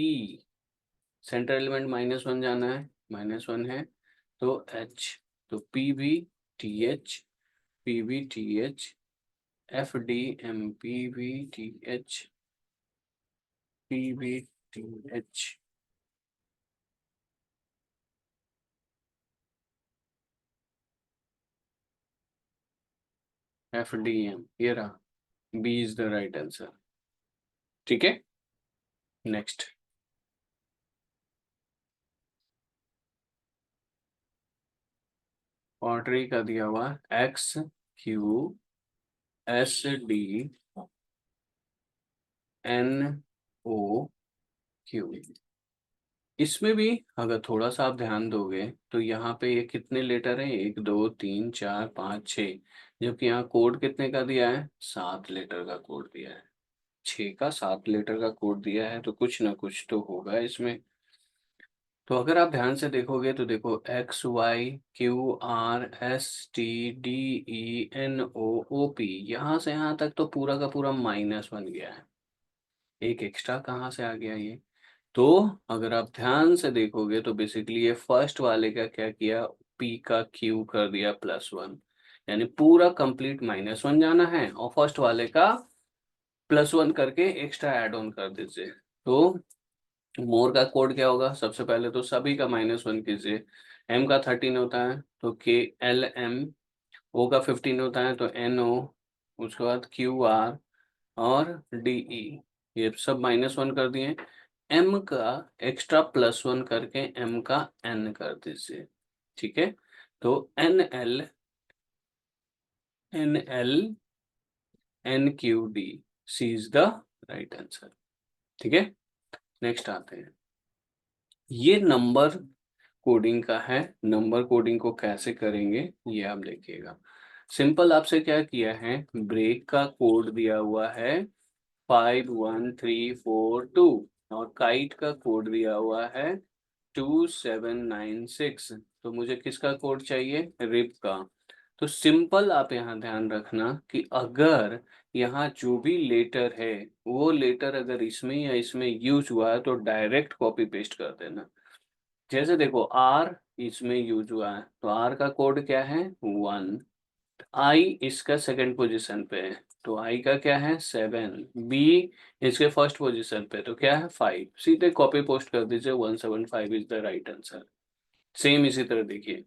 centre element -1 जाना है, -1 है तो h, तो p v t h, p v t h, f d m p v t h, p v t h, F D M, ये रहा, B is the right answer. ठीक है, next. क्वाड्री का दिया हुआ X Q S D N O Q. इसमें भी अगर थोड़ा सा आप ध्यान दोगे तो यहाँ पे ये कितने लेटर हैं, 1 2 3 4 5 6, जबकि यहाँ कोड कितने का दिया है, 7 लेटर का कोड दिया है। 6 का 7 लेटर का कोड दिया है तो कुछ ना कुछ तो होगा इसमें। तो अगर आप ध्यान से देखोगे तो देखो X Y Q R S T D E N O O P, यहाँ से यहाँ तक तो पूरा का पूरा -1 गया है, एक एक्स्ट्रा कहाँ से आ गया ये। तो अगर आप ध्यान से देखोगे तो बेसिकली ये फर्स्ट वाले का क्या किया, पी का क्यू कर दिया +1, यानी पूरा कंप्लीट -1 जाना है, और फर्स्ट वाले का +1 करके एक्स्ट्रा एड ऑन कर दीजिए। तो मोर का कोड क्या होगा, सबसे पहले तो सभी का -1 कीजिए। एम का 13 होता है तो के एल एम, ओ का 15 होता है तो एन ओ, उसके बाद क्यू आर और डी ई, ये सब -1 कर दिए। एम का एक्स्ट्रा +1 करके एम का एन कर दीजिए। ठीक है, तो N L N Q D, C is the right answer. ठीक है, नेक्स्ट आते हैं, ये नंबर कोडिंग का है। नंबर कोडिंग को कैसे करेंगे ये आप देखिएगा। सिंपल आपसे क्या किया है, ब्रेक का कोड दिया हुआ है 5 1 3 4 2, और काइट का कोड दिया हुआ है 2 7 9 6। तो मुझे किसका कोड चाहिए, रिप का। तो सिंपल आप यहाँ ध्यान रखना कि अगर यहाँ जो भी लेटर है वो लेटर अगर इसमें या इसमें यूज हुआ है तो डायरेक्ट कॉपी पेस्ट कर देना। जैसे देखो आर इसमें यूज हुआ है तो आर का कोड क्या है 1, आई इसका सेकंड पोजीशन पे है तो आई का क्या है 7, बी इसके फर्स्ट पोजीशन पे तो क्या है 5, सीधे कॉपी पोस्ट कर दीजिए, 175 is the right answer. Same इसी तरह देखिए,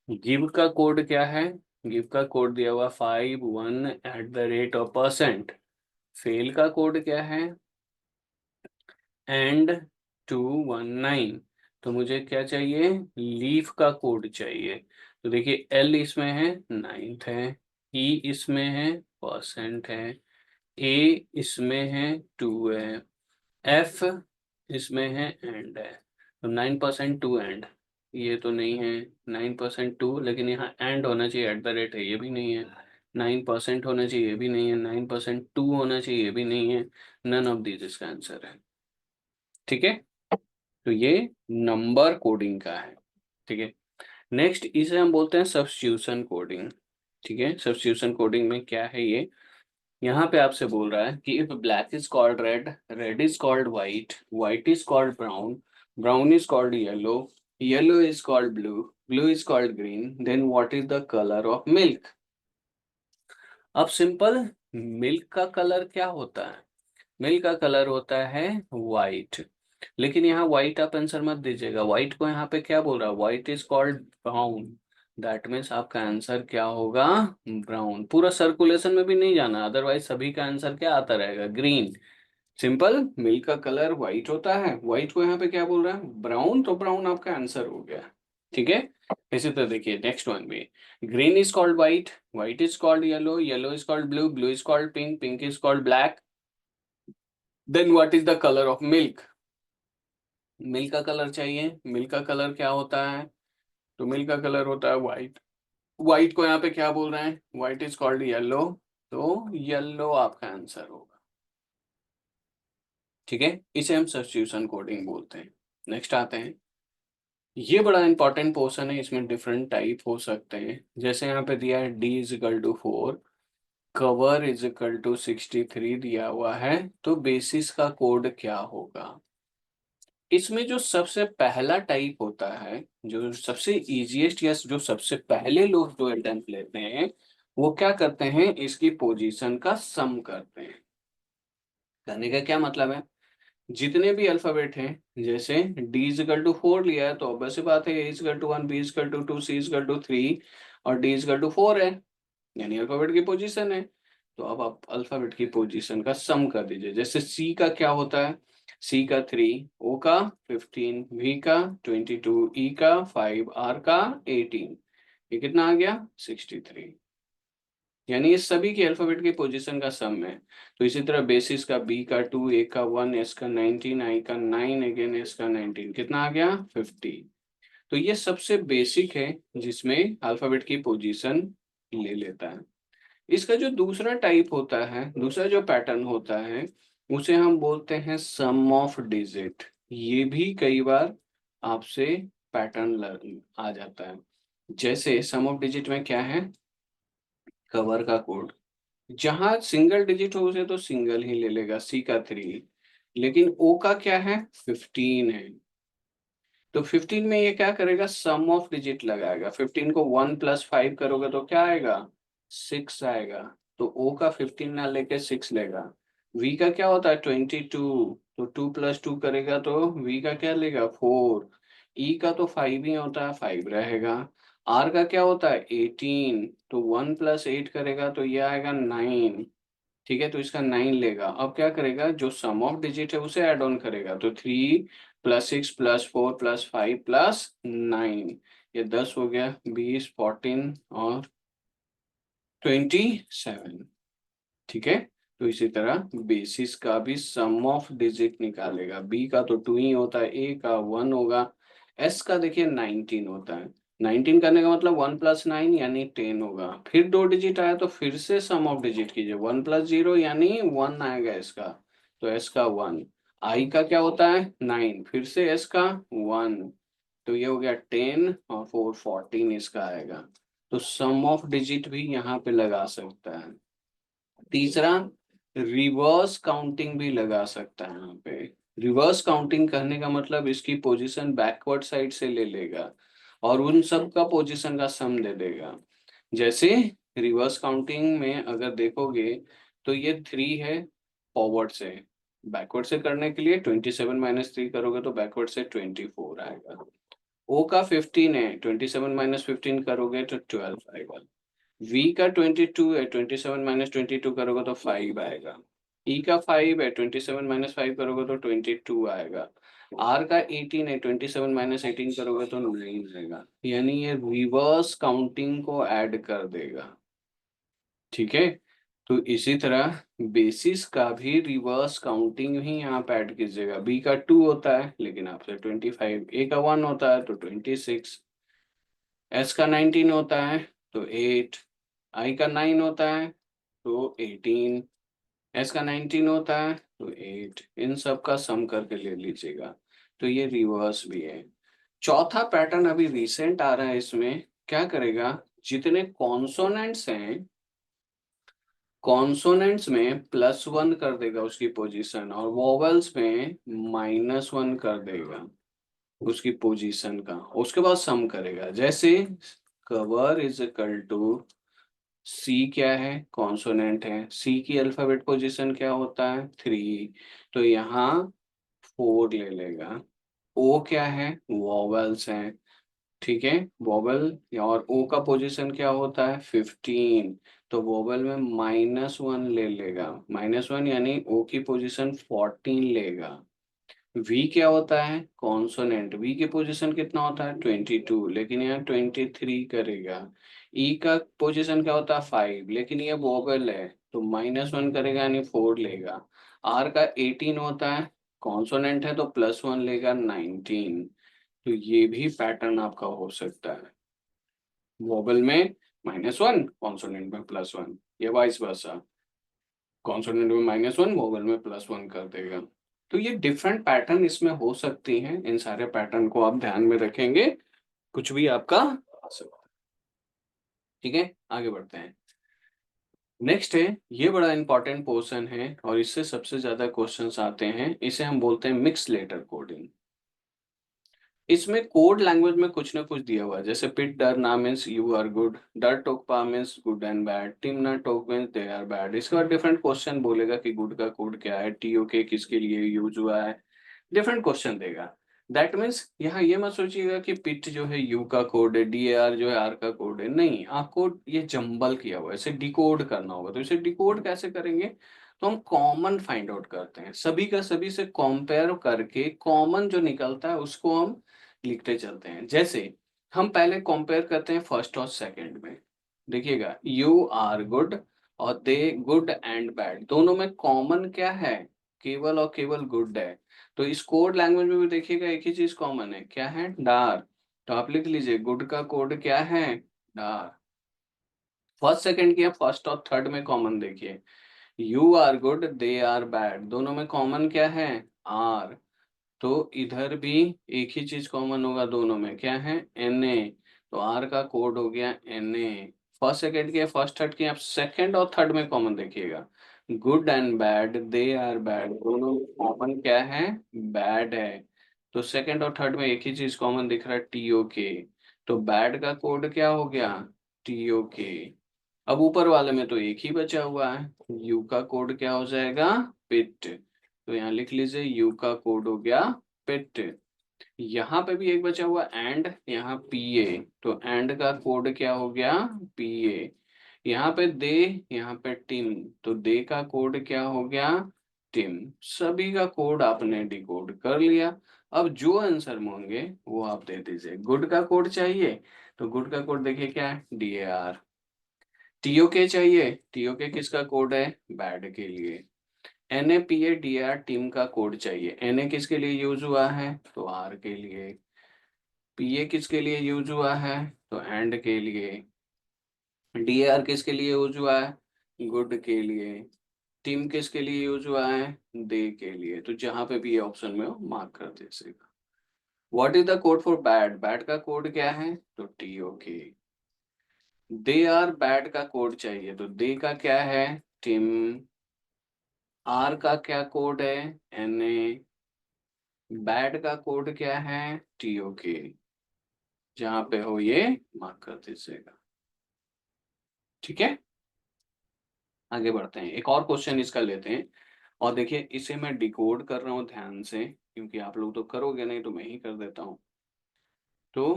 गिव का कोड क्या है, गिव का कोड दिया हुआ 5 1 @% फेल का कोड क्या है एंड 219। तो मुझे क्या चाहिए, लीफ का कोड चाहिए। तो देखिए एल इसमें है 9th है, ई इसमें है परसेंट है, ए इसमें है 2 है, एफ इसमें है एंड है। तो 9% 2 एंड, ये तो नहीं है 9% 2, लेकिन यहाँ एंड होना चाहिए @ है, ये भी नहीं है। 9% होना चाहिए, ये भी नहीं है। 9% 2 होना चाहिए, ये भी नहीं है। नन ऑफ दीज इसका आंसर है। ठीक है, तो ये नंबर कोडिंग का है। ठीक है, नेक्स्ट इसे हम बोलते हैं सब्स्टिट्यूशन कोडिंग। ठीक है, सब्स्टिट्यूशन कोडिंग में क्या है ये, यहाँ पे आपसे बोल रहा है कि if black is called red, red is called white, white is called brown, brown is called yellow, yellow is called blue, blue is called green, then what is the colour of milk. अब simple, milk का colour क्या होता है, milk का colour होता है white. लेकिन यहाँ व्हाइट आप आंसर मत दीजिएगा, व्हाइट को यहाँ पे क्या बोल रहा है, white is called brown, that means आपका आंसर क्या होगा, ब्राउन। पूरा सर्कुलेशन में भी नहीं जाना, अदरवाइज सभी का आंसर क्या आता रहेगा, ग्रीन। सिंपल, मिल्क का कलर व्हाइट होता है, व्हाइट को यहाँ पे क्या बोल रहा है, ब्राउन, तो ब्राउन आपका आंसर हो गया। ठीक है, इसी तरह देखिए नेक्स्ट वन भी, green is called white, white is called yellow, yellow is called blue, blue is called pink, pink is called black, then what is the colour of milk. Milk का colour चाहिए, milk का colour क्या होता है, तो milk का colour होता है व्हाइट, व्हाइट को यहाँ पे क्या बोल रहे हैं, व्हाइट इज कॉल्ड येलो, तो येलो आपका आंसर होगा। ठीक है, इसे हम सब्स्टिट्यूशन कोडिंग बोलते हैं। नेक्स्ट आते हैं, ये बड़ा इंपॉर्टेंट पोर्शन है, इसमें डिफरेंट टाइप हो सकते हैं। जैसे यहाँ पे दिया है D is equal to 4, cover is equal to 63 दिया हुआ है, तो बेसिस का कोड क्या होगा। इसमें जो सबसे पहला टाइप होता है, जो सबसे इजीएस्ट या जो सबसे पहले लोग जो अटेम्प्ट लेते हैं, वो क्या करते हैं, इसकी पोजीशन का सम करते हैं। करने का क्या मतलब है, जितने भी अल्फाबेट हैं, जैसे डी इजिकल टू 4 लिया है, तो ऑब्वियस सी बात है A equal to 1, B equal to 2, C equal to 3 और डी इजिकल टू 4 है, यानी अल्फाबेट की पोजीशन है। तो अब आप अल्फाबेट की पोजीशन का सम कर दीजिए। जैसे सी का क्या होता है, सी का 3, ओ का 15, वी का 22, ई का 5, आर का 18, ये कितना आ गया 63, यानी ये सभी के अल्फाबेट की पोजीशन का सम है। तो इसी तरह बेसिस का बी का 2, ए का 1, एस का 19, आई का 9, अगेन एस का 19, कितना आ गया 50। तो ये सबसे बेसिक है जिसमें अल्फाबेट की पोजीशन ले लेता है। इसका जो दूसरा टाइप होता है, दूसरा जो पैटर्न होता है, उसे हम बोलते हैं सम ऑफ डिजिट। ये भी कई बार आपसे पैटर्न आ जाता है। जैसे सम ऑफ डिजिट में क्या है, कवर का कोड, जहां सिंगल डिजिट हो उसे तो सिंगल ही ले लेगा, सी का 3, लेकिन ओ का क्या है 15 है, तो 15 में ये क्या करेगा, सम ऑफ डिजिट लगाएगा। 15 को 1 + 5 करोगे तो क्या आएगा 6 आएगा, तो ओ का 15 ना लेके 6 लेगा। वी का क्या होता है 22, तो 2 + 2 करेगा तो वी का क्या लेगा 4। ई का तो 5 ही होता है, 5 रहेगा। आर का क्या होता है 18, तो 1 + 8 करेगा तो ये आएगा 9। ठीक है, तो इसका 9 लेगा। अब क्या करेगा, जो सम ऑफ डिजिट है उसे ऐड ऑन करेगा, तो 3 + 6 + 4 + 5 + 9, ये 10 हो गया, 20, 14 और 27। ठीक है, तो इसी तरह बेसिस का भी सम ऑफ डिजिट निकालेगा। बी का तो 2 ही होता है, ए का 1 होगा, एस का देखिए 19 होता है। 19 करने का मतलब 1 + 9 यानी 10 होगा। फिर 2 डिजिट आया तो फिर से सम ऑफ डिजिट कीजिए, 1 + 0 यानी 1 आएगा इसका, तो एस का 1। आई का क्या होता है 9, फिर से एस का 1, तो ये हो गया 10 और 4 14 इसका आएगा। तो सम ऑफ डिजिट भी यहाँ पे लगा सकता है। तीसरा, रिवर्स काउंटिंग भी लगा सकता है। यहाँ पे रिवर्स काउंटिंग करने का मतलब इसकी पोजीशन बैकवर्ड साइड से ले लेगा और उन सब का पोजीशन का सम दे देगा। जैसे रिवर्स काउंटिंग में अगर देखोगे तो ये 3 है फॉरवर्ड से, बैकवर्ड से करने के लिए 27 - 3 करोगे तो बैकवर्ड से 24 आएगा। ओ का 15 है, 27 - 15 करोगे तो 12 आएगा। वी का 22 है, 27 - 22 करोगे तो 5 आएगा। ई का 5 है, 27 - 5 करोगे तो 22 आएगा। आर का 18 है, 27 - 18 करोगे तो 9 आएगा। यानी ये रिवर्स काउंटिंग को ऐड कर देगा। ठीक है, तो इसी तरह बेसिस का भी रिवर्स काउंटिंग ही यहाँ पे ऐड कीजिएगा। बी का 2 होता है लेकिन आपसे 25, ए का 1 होता है तो 26, एस का 19 होता है तो 8, आई का 9 होता है तो 18, एस का 19 होता है तो 8, इन सब का सम करके ले लीजिएगा। तो ये रिवर्स भी है। चौथा पैटर्न अभी रिसेंट आ रहा है, इसमें क्या करेगा, जितने कॉन्सोनेंट्स हैं, कॉन्सोनेंट्स में +1 कर देगा उसकी पोजीशन और वोवेल्स में -1 कर देगा उसकी पोजीशन का, उसके बाद सम करेगा। जैसे कवर इज इक्वल टू, सी क्या है कॉन्सोनेंट है, सी की अल्फाबेट पोजीशन क्या होता है 3, तो यहाँ 4 ले लेगा। ओ क्या है वोवेल्स है, ठीक है, वोवेल और ओ का पोजीशन क्या होता है 15, तो वोवेल में -1 ले लेगा, -1 यानी ओ की पोजीशन 14 लेगा। वी क्या होता है? कॉन्सोनेंट। वी की पोजीशन कितना होता है? 22, लेकिन यहाँ 23 करेगा। ई का पोजीशन क्या होता है? 5, लेकिन ये वोवेल है तो -1 करेगा यानी 4 लेगा। आर का 18 होता है, कॉन्सोनेंट है तो +1 लेगा, 19। तो ये भी पैटर्न आपका हो सकता है, वोवेल में -1, कॉन्सोनेंट में +1, या वाइस वर्सा, कॉन्सोनेंट में -1, वोवेल में +1 कर देगा। तो ये डिफरेंट पैटर्न इसमें हो सकती हैं, इन सारे पैटर्न को आप ध्यान में रखेंगे, कुछ भी आपका आ सकता है। ठीक है, आगे बढ़ते हैं। नेक्स्ट है, ये बड़ा इंपॉर्टेंट पोर्शन है और इससे सबसे ज्यादा क्वेश्चंस आते हैं, इसे हम बोलते हैं मिक्स लेटर कोडिंग। इसमें कोड लैंग्वेज में कुछ ना कुछ दिया हुआ है, जैसे पिट डर ना मीन्स यू आर गुड, डर टोकपा मीन्स गुड एंड बैड, टिम ना टोक मीन्स दे आर बैड। इसके बाद डिफरेंट क्वेश्चन बोलेगा कि गुड का कोड क्या है, टीओके किसके लिए यूज हुआ है, डिफरेंट क्वेश्चन देगा। दैट मीन्स यहाँ ये मत सोचिएगा कि पिट जो है यू का कोड है, डी आर जो है आर का कोड है, नहीं, आपको ये जंबल किया हुआ है, इसे डिकोड करना होगा। तो इसे डिकोड कैसे करेंगे? तो हम कॉमन फाइंड आउट करते हैं, सभी का सभी से कंपेयर करके कॉमन जो निकलता है उसको हम लिखते चलते हैं। जैसे हम पहले कंपेयर करते हैं फर्स्ट और सेकंड में, देखिएगा यू आर गुड और दे गुड एंड बैड, दोनों में कॉमन क्या है? केवल और केवल गुड है। तो इस कोड लैंग्वेज में भी देखिएगा एक ही चीज कॉमन है, क्या है? डार। तो आप लिख लीजिए गुड का कोड क्या है? डार। फर्स्ट सेकंड किया, फर्स्ट और थर्ड में कॉमन देखिए, you are good, they are bad, दोनों में कॉमन क्या है? आर। तो इधर भी एक ही चीज कॉमन होगा दोनों में, क्या है? Na। तो आर का कोड हो गया Na। फर्स्ट सेकंड के फर्स्ट थर्ड के, आप सेकंड और थर्ड में कॉमन देखिएगा, good and bad, they are bad, दोनों में कॉमन क्या है? बैड है। तो सेकंड और थर्ड में एक ही चीज कॉमन दिख रहा है, TOK। तो बैड का कोड क्या हो गया? TOK। अब ऊपर वाले में तो एक ही बचा हुआ है, यू का कोड क्या हो जाएगा? पिट। तो यहाँ लिख लीजिए यू का कोड हो गया पिट। यहाँ पे भी एक बचा हुआ एंड, यहाँ PA, तो एंड का कोड क्या हो गया? PA। यहाँ पे दे, यहाँ पे टिम, तो दे का कोड क्या हो गया? टिम। सभी का कोड आपने डिकोड कर लिया। अब जो आंसर मांगे वो आप दे दीजिए। गुड का कोड चाहिए तो गुड का कोड देखिए क्या है? DAR। TOK चाहिए, TOK किसका कोड है? बैड के लिए। NAPA टीम का कोड चाहिए, Na किसके लिए यूज हुआ है? तो R के लिए। PA किसके लिए यूज हुआ है? तो एंड के लिए। DR किसके लिए यूज हुआ है? गुड के लिए। टीम किसके लिए यूज हुआ है? दे के लिए। तो जहां पे भी ये ऑप्शन में हो मार्क कर दीजिएगा। What is the code for bad? Bad का कोड क्या है? तो TOK। दे आर बैड का कोड चाहिए, तो दे का क्या है? टिम। आर का क्या कोड है? Na। बैड का कोड क्या है? TOK। जहां पे हो ये मार्क कर दीजिएगा। ठीक है, आगे बढ़ते हैं, एक और क्वेश्चन इसका लेते हैं। और देखिए इसे मैं डिकोड कर रहा हूँ ध्यान से, क्योंकि आप लोग तो करोगे नहीं तो मैं ही कर देता हूँ। तो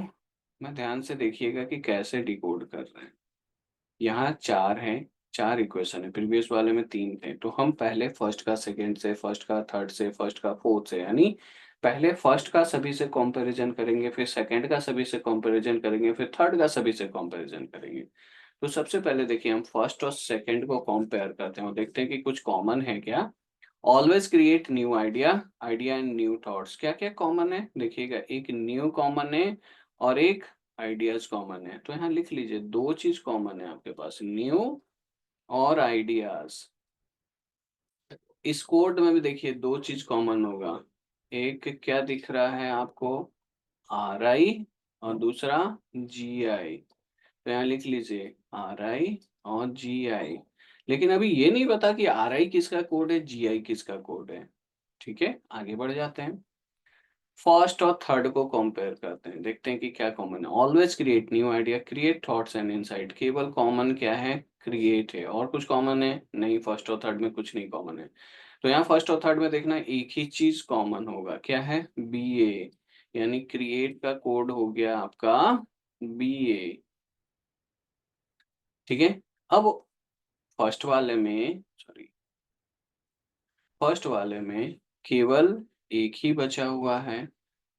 मैं ध्यान से देखिएगा कि कैसे डिकोड कर रहे हैं। यहाँ 4 हैं, 4 इक्वेशन है, प्रीवियस वाले में 3 थे। तो हम पहले फर्स्ट का सेकंड से, फर्स्ट का थर्ड से, फर्स्ट का फोर्थ से, यानी पहले फर्स्ट का सभी से कंपैरिजन करेंगे, फिर सेकंड का सभी से कंपैरिजन करेंगे, फिर थर्ड का सभी से कंपैरिजन करेंगे। तो सबसे पहले देखिए हम फर्स्ट और सेकंड को कंपेयर करते हैं और देखते हैं कि कुछ कॉमन है क्या। Always create new idea, idea and new thoughts, क्या क्या कॉमन है देखिएगा, एक न्यू कॉमन है और एक आइडियाज कॉमन है। तो यहाँ लिख लीजिए दो चीज कॉमन है आपके पास, न्यू और आइडियाज। इस कोड में भी देखिए दो चीज कॉमन होगा, एक क्या दिख रहा है आपको? RI, और दूसरा GI। तो यहाँ लिख लीजिए RI और GI। लेकिन अभी ये नहीं पता कि RI किसका कोड है, GI किसका कोड है। ठीक है, आगे बढ़ जाते हैं। फर्स्ट और थर्ड को कंपेयर करते हैं, देखते हैं कि क्या कॉमन है। Always create new idea, create thoughts and insight, केवल कॉमन क्या है? क्रिएट है। और कुछ कॉमन है? नहीं, फर्स्ट और थर्ड में कुछ नहीं कॉमन है। तो यहाँ फर्स्ट और थर्ड में देखना एक ही चीज कॉमन होगा, क्या है? BA, यानी क्रिएट का कोड हो गया आपका BA। ठीक है, अब फर्स्ट वाले में केवल एक ही बचा हुआ है,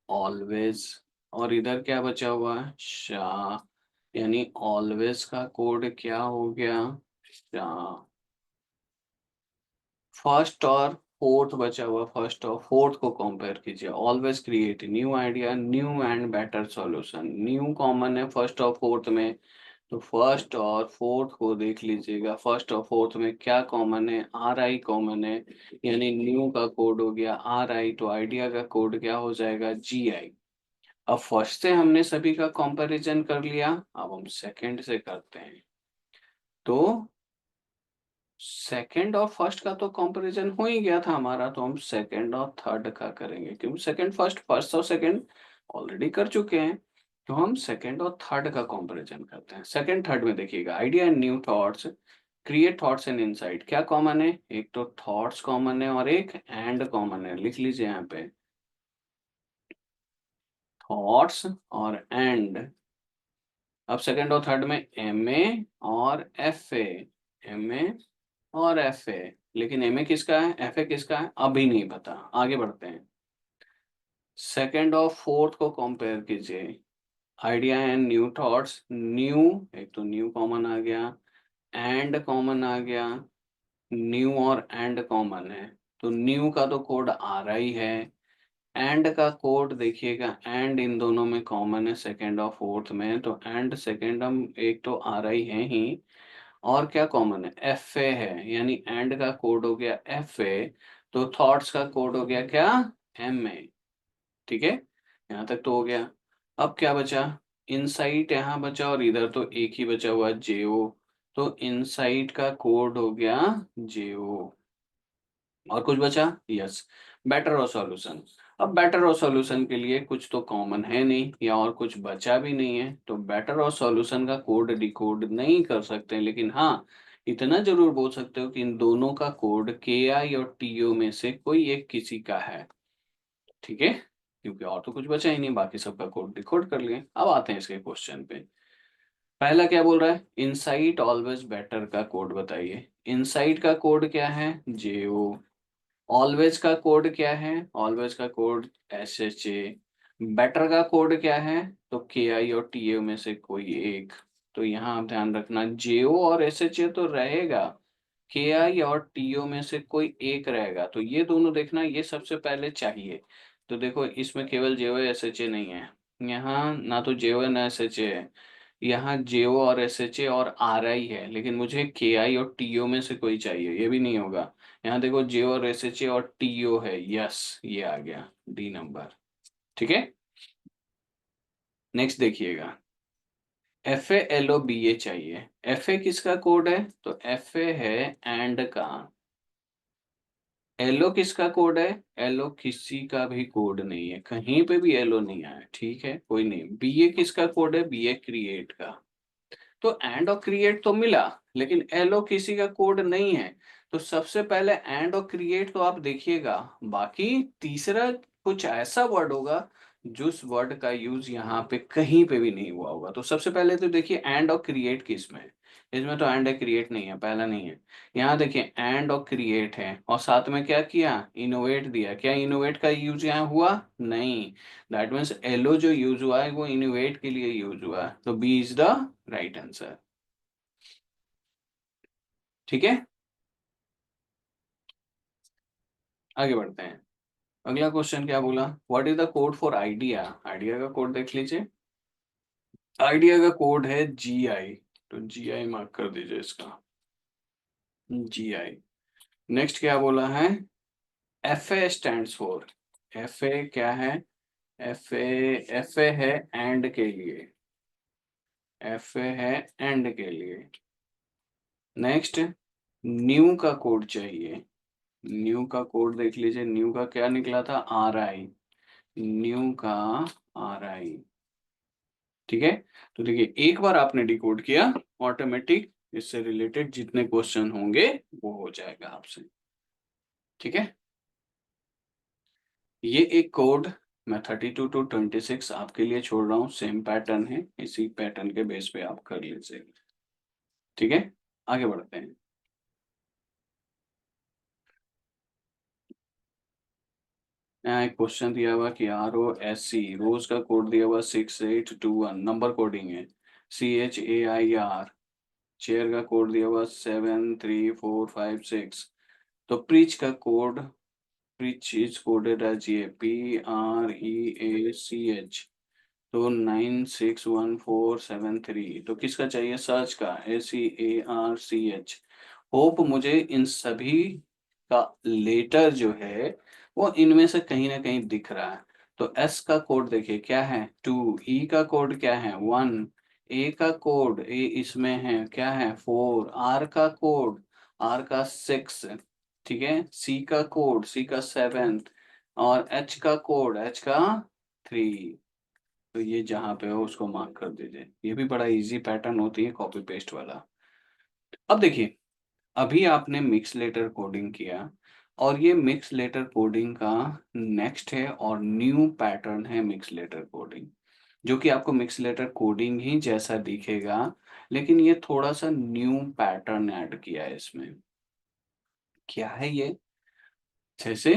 ऑलवेज, और इधर क्या बचा हुआ है, शाह, यानी ऑलवेज का कोड क्या हो गया, शाह। फर्स्ट और फोर्थ बचा हुआ, फर्स्ट और फोर्थ को कंपेयर कीजिए, always create new idea, new and better solution. New common है फर्स्ट और फोर्थ में, तो फर्स्ट और फोर्थ को देख लीजिएगा, फर्स्ट और फोर्थ में क्या कॉमन है, आर आई कॉमन है, यानी न्यू का कोड हो गया आर आई, तो आइडिया का कोड क्या हो जाएगा, जी आई। अब फर्स्ट से हमने सभी का कंपैरिजन कर लिया, अब हम सेकंड से करते हैं। तो सेकंड और फर्स्ट का तो कंपैरिजन हो ही गया था हमारा, तो हम सेकंड और थर्ड का करेंगे, क्योंकि सेकंड फर्स्ट, फर्स्ट और सेकंड ऑलरेडी कर चुके हैं। तो हम सेकंड और थर्ड का कंपैरिजन करते हैं। सेकंड थर्ड में देखिएगा, idea and new thoughts, create thoughts and insight, क्या कॉमन है, एक तो थॉट्स कॉमन है और एक एंड कॉमन है, लिख लीजिए यहाँ पे, थॉट्स और एंड। अब सेकंड और थर्ड में एम ए और एफ ए और एफ ए, लेकिन एम ए किसका है, एफ ए किसका है, अभी नहीं पता, आगे बढ़ते हैं। सेकंड और फोर्थ को कंपेयर कीजिए, idea and new thoughts, new, एक तो न्यू कॉमन आ गया, एंड कॉमन आ गया, न्यू और एंड कॉमन है, तो न्यू का तो कोड आ रहा ही है, एंड का कोड देखिएगा, एंड इन दोनों में कॉमन है सेकंड और फोर्थ में, तो एंड सेकंड हम एक तो आ रहा ही है ही, और क्या कॉमन है, एफ ए है, यानी एंड का कोड हो गया एफ ए, तो थॉट्स का कोड हो गया क्या, एम ए। ठीक है, यहाँ तक तो हो गया। अब क्या बचा, इनसाइट यहाँ बचा, और इधर तो एक ही बचा हुआ जेओ, तो इनसाइट का कोड हो गया जेओ। और कुछ बचा, यस, बेटर और सॉल्यूशन। अब बेटर और सॉल्यूशन के लिए कुछ तो कॉमन है नहीं, या और कुछ बचा भी नहीं है, तो बेटर और सॉल्यूशन का कोड डिकोड नहीं कर सकते, लेकिन हाँ इतना जरूर बोल सकते हो कि इन दोनों का कोड के आई और टी ओ में से कोई एक किसी का है। ठीक है, क्योंकि और तो कुछ बचा ही नहीं, बाकी सबका कोड डिकोड कर लिए। अब आते हैं इसके क्वेश्चन पे। पहला क्या बोल रहा है, इनसाइट ऑलवेज बेटर का कोड बताइए। इनसाइट का कोड क्या है, जेओ। ऑलवेज का कोड क्या है, ऑलवेज का code S H A. Better का कोड क्या है, तो के आई और टी ए में से कोई एक। तो यहाँ आप ध्यान रखना, जेओ और एस एच ए तो रहेगा, के आई और टी ओ में से कोई एक रहेगा, तो ये दोनों देखना, ये सबसे पहले चाहिए। तो देखो इसमें केवल जेओ एस एच ए नहीं है, यहाँ ना तो जेओ ना एस एच ए है, यहाँ जेओ और एस एच ए और आर आई है, लेकिन मुझे के आई और टी ओ में से कोई चाहिए, ये भी नहीं होगा। यहाँ देखो जेओ और एस एच ए और टी ओ है, यस, ये आ गया डी नंबर। ठीक है, नेक्स्ट देखिएगा, F A L O B A चाहिए। एफ ए किसका कोड है, तो एफ ए है एंड का। एलो किसका कोड है, एलो किसी का भी कोड नहीं है, कहीं पे भी एलो नहीं आया, ठीक है, कोई नहीं। बीए किसका कोड है, बीए क्रिएट का। तो एंड और क्रिएट तो मिला, लेकिन एलो किसी का कोड नहीं है, तो सबसे पहले एंड और क्रिएट तो आप देखिएगा, बाकी तीसरा कुछ ऐसा वर्ड होगा जिस वर्ड का यूज यहाँ पे कहीं पे भी नहीं हुआ होगा। तो सबसे पहले तो देखिए एंड और क्रिएट किस में है, इसमें तो एंड और क्रिएट नहीं है, पहला नहीं है। यहाँ देखिए एंड और क्रिएट है, और साथ में क्या किया, इनोवेट दिया, क्या इनोवेट का यूज यहाँ हुआ, नहीं। दैट मीन्स एलो जो यूज हुआ है वो इनोवेट के लिए यूज हुआ है, तो B is the right answer. ठीक है, आगे बढ़ते हैं। अगला क्वेश्चन क्या बोला, what is the code for idea. Idea का कोड देख लीजिए, आइडिया का कोड है जी आई, तो जी आई मार्क कर दीजिए इसका, जी आई। नेक्स्ट क्या बोला है, F A stand for, F A क्या है, एफ ए, एफ ए है एंड के लिए, एफ ए है एंड के लिए। नेक्स्ट, न्यू का कोड चाहिए, न्यू का कोड देख लीजिए, न्यू का क्या निकला था, आर आई, न्यू का आर आई। ठीक है, तो देखिए एक बार आपने डिकोड किया, ऑटोमेटिक इससे रिलेटेड जितने क्वेश्चन होंगे वो हो जाएगा आपसे। ठीक है, ये एक कोड मैं 32 to 26 आपके लिए छोड़ रहा हूँ, सेम पैटर्न है, इसी पैटर्न के बेस पे आप कर लीजिएगा। ठीक है, आगे बढ़ते हैं। यहाँ एक क्वेश्चन दिया हुआ कि ROSC, रोज का कोड दिया हुआ 6821, नंबर कोडिंग है। CHAIR, चेयर का कोड दिया हुआ 73456। तो प्रीच का code, preach is coded as ये PREACH, तो 961473। तो किसका चाहिए? सर्च का, SEARCH। होप मुझे इन सभी का लेटर जो है वो इनमें से कहीं ना कहीं दिख रहा है। तो S का कोड देखिए क्या है 2, E का कोड क्या है 1, A का कोड A इसमें है क्या है 4, R का कोड R का 6, ठीक है, C का कोड C का 7, और H का कोड H का 3। तो ये जहाँ पे हो उसको मार्क कर दीजिए। ये भी बड़ा इजी पैटर्न होती है कॉपी पेस्ट वाला। अब देखिए, अभी आपने मिक्स लेटर कोडिंग किया, और ये मिक्स लेटर कोडिंग का नेक्स्ट है और न्यू पैटर्न है मिक्स लेटर कोडिंग, जो कि आपको मिक्स लेटर कोडिंग ही जैसा दिखेगा, लेकिन ये थोड़ा सा न्यू पैटर्न ऐड किया है इसमें। क्या है ये? जैसे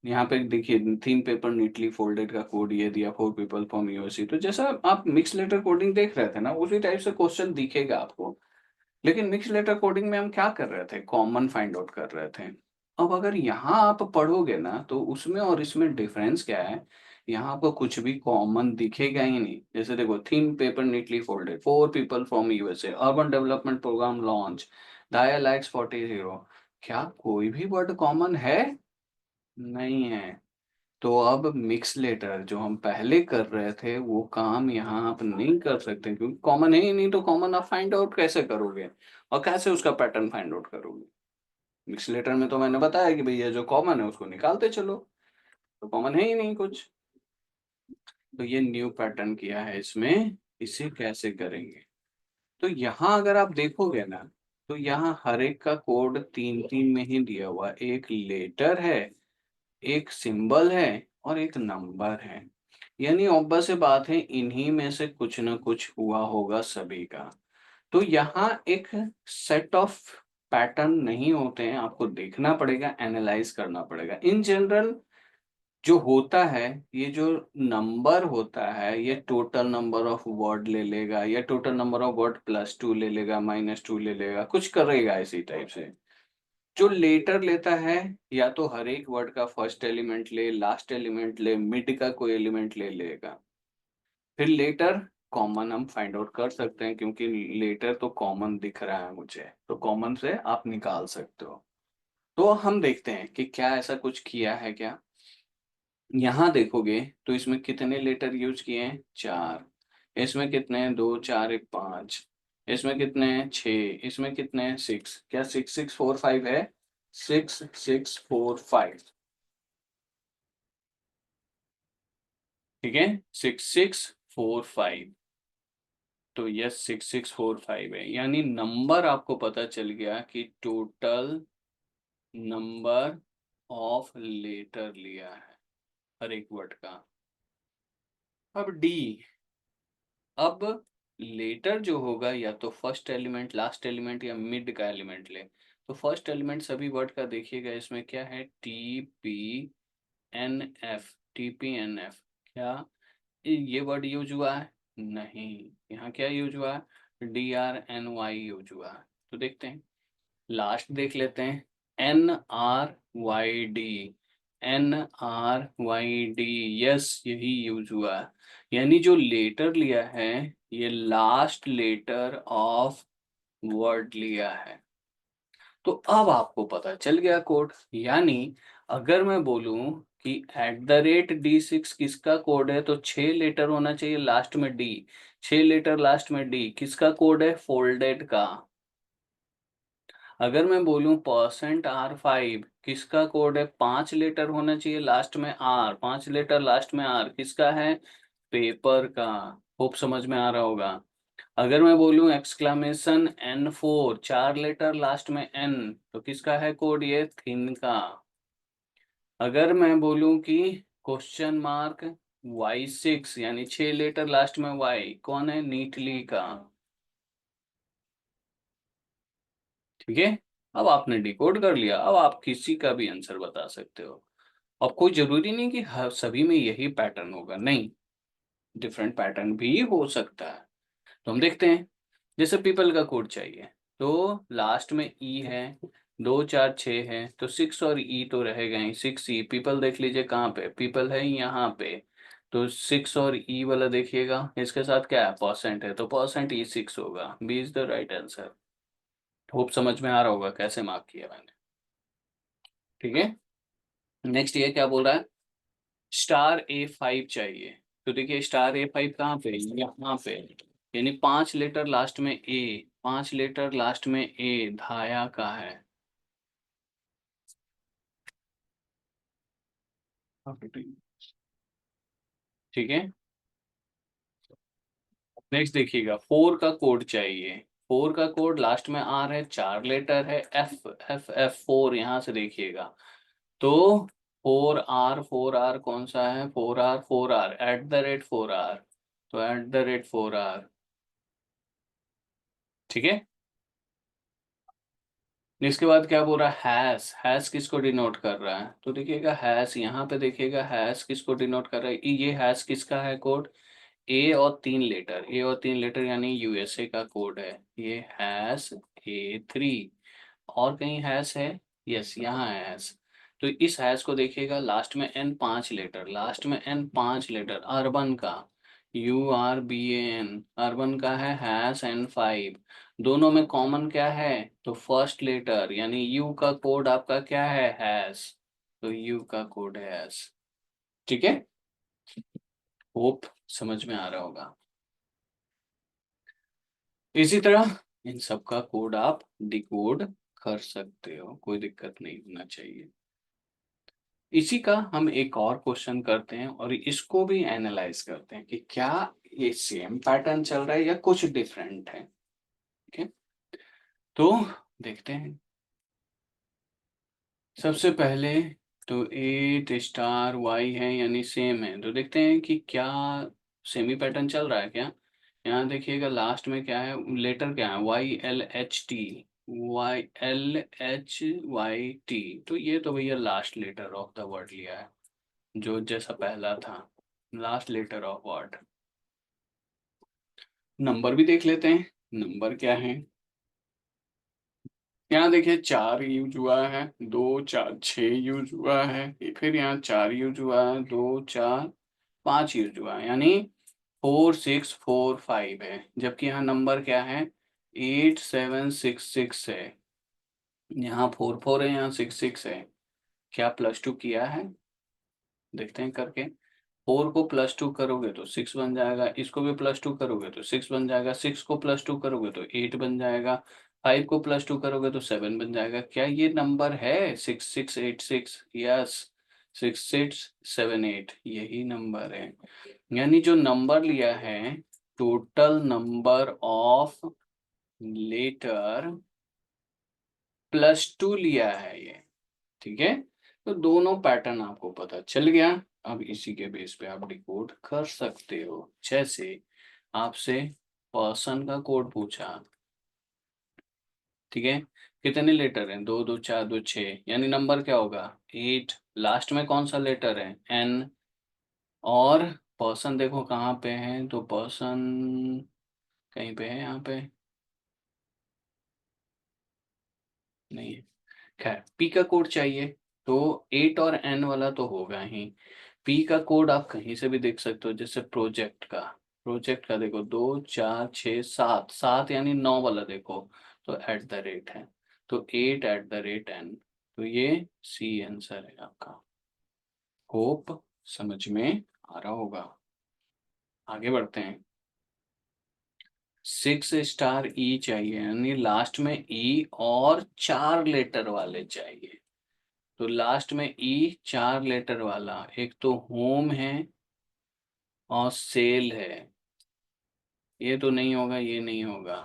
यहाँ पे देखिए, थीम पेपर नीटली फोल्डेड का कोड ये दिया, 4 पीपल फ्रॉम यूएससी। तो जैसा आप मिक्स लेटर कोडिंग देख रहे थे ना, उसी टाइप से क्वेश्चन दिखेगा आपको। लेकिन मिक्स लेटर कोडिंग में हम क्या कर रहे थे? कॉमन फाइंड आउट कर रहे थे। अब अगर यहाँ आप पढ़ोगे ना, तो उसमें और इसमें डिफरेंस क्या है? यहाँ आपको कुछ भी कॉमन दिखेगा ही नहीं। जैसे देखो, theme paper neatly folded, 4 people from USA, urban development program launch, dialects 40। क्या कोई भी वर्ड कॉमन है? नहीं है। तो अब मिक्स लेटर जो हम पहले कर रहे थे वो काम यहाँ आप नहीं कर सकते, क्योंकि कॉमन है ही नहीं। तो कॉमन आप फाइंड आउट कैसे करोगे, और कैसे उसका पैटर्न फाइंड आउट करोगे? मिक्स लेटर में तो मैंने बताया कि भैया जो कॉमन है उसको निकालते चलो, तो कॉमन है ही नहीं कुछ। तो ये न्यू पैटर्न किया है इसमें, इसे कैसे करेंगे? तो यहाँ अगर आप देखोगे ना, तो यहाँ हर एक का कोड 3-3 में ही दिया हुआ है। एक लेटर है, एक सिंबल है, और एक नंबर है। यानी ऑब्वियस सी बात है, इन्हीं में से कुछ ना कुछ हुआ होगा सभी का। तो यहाँ एक सेट ऑफ पैटर्न नहीं होते हैं, आपको देखना पड़ेगा, एनालाइज करना पड़ेगा। इन जनरल जो होता है, ये जो नंबर होता है, ये टोटल नंबर ऑफ वर्ड ले लेगा, या टोटल नंबर ऑफ वर्ड +2 ले लेगा, -2 ले लेगा, कुछ करेगा इसी टाइप से। जो लेटर लेता है, या तो हर एक वर्ड का फर्स्ट एलिमेंट ले, लास्ट एलिमेंट ले, मिड का कोई एलिमेंट ले लेगा। फिर लेटर कॉमन हम फाइंड आउट कर सकते हैं, क्योंकि लेटर तो कॉमन दिख रहा है मुझे, तो कॉमन से आप निकाल सकते हो। तो हम देखते हैं कि क्या ऐसा कुछ किया है क्या। यहाँ देखोगे तो इसमें कितने लेटर यूज किए हैं? 4। इसमें कितने हैं? 2 4 1 5। इसमें कितने हैं? 6। इसमें कितने हैं? 6। क्या 6645 है? 6645, ठीक है, 6645। तो यस, 6645 है। यानी नंबर आपको पता चल गया कि टोटल नंबर ऑफ लेटर लिया है हर एक वर्ड का। अब डी, अब लेटर जो होगा, या तो फर्स्ट एलिमेंट, लास्ट एलिमेंट, या मिड का एलिमेंट ले। तो फर्स्ट एलिमेंट सभी वर्ड का देखिएगा, इसमें क्या है? TPNF, TPNF। क्या ये वर्ड यूज हुआ है? नहीं। यहाँ क्या यूज हुआ है? DRNY यूज हुआ है। तो देखते हैं, लास्ट देख लेते हैं, NRYD, NRYD, यस यही यूज हुआ है। यानी जो लेटर लिया है, ये लास्ट लेटर ऑफ वर्ड लिया है। तो अब आपको पता चल गया कोड। यानी अगर मैं बोलूं कि @D6 किसका कोड है, तो 6 लेटर होना चाहिए लास्ट में डी। 6 लेटर लास्ट में डी, किसका कोड है? फोल्डेड का। अगर मैं बोलूं %R5 किसका कोड है? 5 लेटर होना चाहिए लास्ट में आर, 5 लेटर लास्ट में आर, किसका है? पेपर का। होप समझ में आ रहा होगा। अगर मैं बोलूं !N4, 4 लेटर लास्ट में एन, तो किसका है कोड? ये थिन का। अगर मैं बोलूं कि ?Y6, यानी 6 लेटर लास्ट में वाई, कौन है? नीटली का। ठीक है, अब आपने डिकोड कर लिया, अब आप किसी का भी आंसर बता सकते हो। अब कोई जरूरी नहीं कि हर सभी में यही पैटर्न होगा, नहीं, डिफरेंट पैटर्न भी हो सकता है। तो हम देखते हैं, जैसे पीपल का कोड चाहिए, तो लास्ट में ई है, 2 4 6 है, तो 6 और ई तो रहेगा ही, 6 ई। पीपल देख लीजिए कहाँ पे, पीपल है यहाँ पे, तो 6 और ई वाला देखिएगा, इसके साथ क्या है, परसेंट है, तो परसेंट ई 6 होगा, B is the right answer. Hope समझ में आ रहा होगा कैसे मार्क किया मैंने। ठीक है, नेक्स्ट ये क्या बोल रहा है, *A5 चाहिए। तो देखिए *A5 कहाँ पे, यहाँ पे, यानी 5 लेटर लास्ट में ए, 5 लेटर लास्ट में ए धाया का है। ठीक है, नेक्स्ट देखिएगा 4 का कोड चाहिए। 4 का कोड लास्ट में आर है, 4 लेटर है, एफ एफ एफ 4, यहाँ से देखिएगा, तो 4R कौन सा है, 4R @4R, तो @4R। ठीक है, इसके बाद क्या बोल रहा है, हैश, हैश किसको डिनोट कर रहा है, तो देखिएगा हैश, यहाँ पे देखिएगा हैश किसको डिनोट कर रहा है, ये हैश किसका है कोड, ए और 3 लेटर यानी यूएसए का कोड है, ये हैश A3। और कहीं हैश है, यस यहाँ है हैश। तो इस हैश को देखिएगा, लास्ट में एन 5 लेटर, लास्ट में एन 5 लेटर, अर्बन का, URBAN, अर्बन का है हैश N5। दोनों में कॉमन क्या है, तो फर्स्ट लेटर, यानी यू का कोड आपका क्या है, हैश, तो यू का कोड है हैश। ठीक है, होप समझ में आ रहा होगा। इसी तरह इन सब का कोड आप डिकोड कर सकते हो, कोई दिक्कत नहीं होना चाहिए। इसी का हम एक और क्वेश्चन करते हैं और इसको भी एनालाइज करते हैं कि क्या ये सेम पैटर्न चल रहा है या कुछ डिफरेंट है। ठीक है, तो देखते हैं। सबसे पहले तो 8*Y है यानी सेम है, तो देखते हैं कि क्या सेमी पैटर्न चल रहा है क्या। यहाँ देखिएगा लास्ट में क्या है, लेटर क्या है, YLHT, तो ये तो भैया last letter of the word लिया है, जो जैसा पहला था, last letter of word. Number भी देख लेते हैं, नंबर क्या है, यहाँ देखिए 4 यूज हुआ है, 2 4 6 यूज हुआ है, फिर यहाँ 4 यूज हुआ है, 2 4 5 यूज हुआ है, यानी 4 6 4 5 है, जबकि यहाँ नंबर क्या है, 8 7 6 6 है, यहाँ 4 4 है, यहाँ 6 6 है। क्या +2 किया है, देखते हैं करके। 4 को +2 करोगे तो 6 बन जाएगा, इसको भी +2 करोगे तो 6 बन जाएगा, 6 को +2 करोगे तो 8 बन जाएगा, 5 को +2 करोगे तो 7 बन जाएगा। क्या ये नंबर है 6686? यस, 6678 यही नंबर है। यानी जो नंबर लिया है, टोटल नंबर ऑफ लेटर +2 लिया है ये। ठीक है, तो दोनों पैटर्न आपको पता चल गया। अब इसी के बेस पे आप डिकोड कर सकते हो। जैसे आपसे पर्सन का कोड पूछा, ठीक है, कितने लेटर हैं, 2 2 4 2 6, यानी नंबर क्या होगा, 8। लास्ट में कौन सा लेटर है, N। और पर्सन देखो कहाँ पे है, तो पर्सन कहीं पे है, यहाँ पे नहीं है। खैर, पी का कोड चाहिए, तो 8 और N वाला तो होगा ही। पी का कोड आप कहीं से भी देख सकते हो, जैसे प्रोजेक्ट का देखो, 2 4 6 7, 7 यानी 9 वाला देखो, तो @ है, तो 8 @N, तो ये सी आंसर है आपका। होप समझ में आ रहा होगा। आगे बढ़ते हैं। 6*E चाहिए, यानी लास्ट में ई और 4 लेटर वाले चाहिए। तो लास्ट में ई 4 लेटर वाला, एक तो होम है और सेल है, ये तो नहीं होगा, ये नहीं होगा।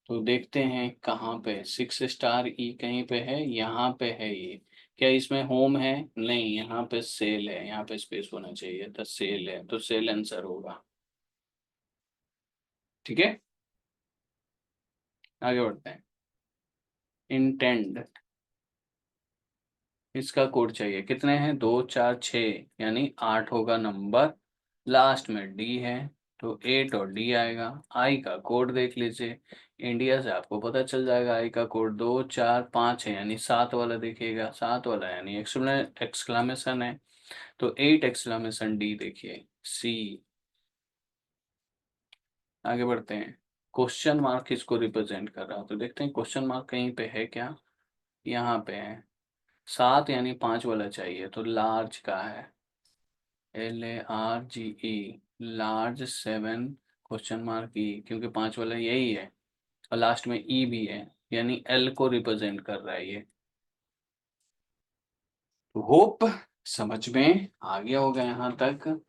तो देखते हैं कहाँ पे 6*E कहीं पे है, यहाँ पे है ये। क्या इसमें होम है, नहीं, यहाँ पे सेल है, यहाँ पे स्पेस होना चाहिए, तो सेल है, तो सेल आंसर होगा। ठीक है, आगे बढ़ते हैं। इंटेंड, इसका कोड चाहिए। कितने हैं? 2 4 6, यानी 8 होगा नंबर। लास्ट में डी है तो 8 और डी आएगा। आई का कोड देख लीजिए, इंडिया से आपको पता चल जाएगा। आई का कोड 2 4 5 है, यानी 7 वाला देखिएगा, 7 वाला यानी एक्सक्लामेशन है, तो 8 एक्सक्लामेशन डी देखिए, सी। आगे बढ़ते हैं। क्वेश्चन मार्क किसको रिप्रेजेंट कर रहा है, तो देखते हैं क्वेश्चन मार्क कहीं पे है क्या। यहाँ पे है। 7 यानी 5 वाला चाहिए, तो लार्ज का है, LARGE, लार्ज 7 क्वेश्चन मार्क ई, क्योंकि 5 वाला यही है और लास्ट में ई भी है, यानी एल को रिप्रेजेंट कर रहा है ये। होप समझ में आ गया होगा यहाँ तक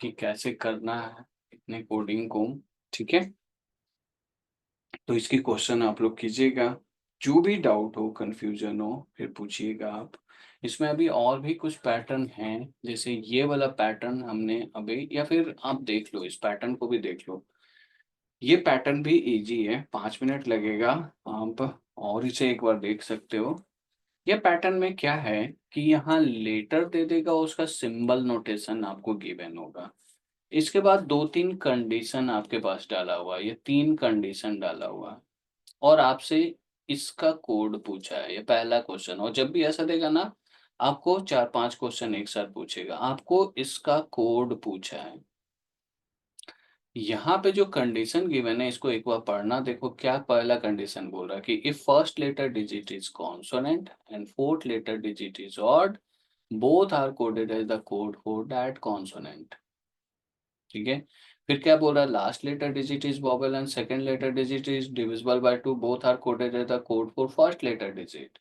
कि कैसे करना है इतने कोडिंग को। ठीक है, तो इसकी क्वेश्चन आप लोग कीजिएगा, जो भी डाउट हो, कंफ्यूजन हो, फिर पूछिएगा आप। इसमें अभी और भी कुछ पैटर्न हैं, जैसे ये वाला पैटर्न हमने अभी, या फिर आप देख लो, इस पैटर्न को भी देख लो। ये पैटर्न भी इजी है, 5 मिनट लगेगा, आप और इसे एक बार देख सकते हो। ये पैटर्न में क्या है कि यहाँ लेटर दे देगा, उसका सिंबल नोटेशन आपको गिवन होगा। इसके बाद 2-3 कंडीशन आपके पास डाला हुआ है, ये 3 कंडीशन डाला हुआ है, और आपसे इसका कोड पूछा है, ये पहला क्वेश्चन। और जब भी ऐसा देगा ना, आपको 4-5 क्वेश्चन एक साथ पूछेगा, आपको इसका कोड पूछा है। यहाँ पे जो कंडीशन गिवन है, इसको एक बार पढ़ना, देखो क्या पहला कंडीशन बोल रहा है कि if first letter digit is consonant and fourth letter digit is odd, both are coded as the code for that consonant. ठीक है, फिर क्या बोल रहा है, last letter digit is vowel and second letter digit is divisible by 2, both are coded as the code for first letter digit.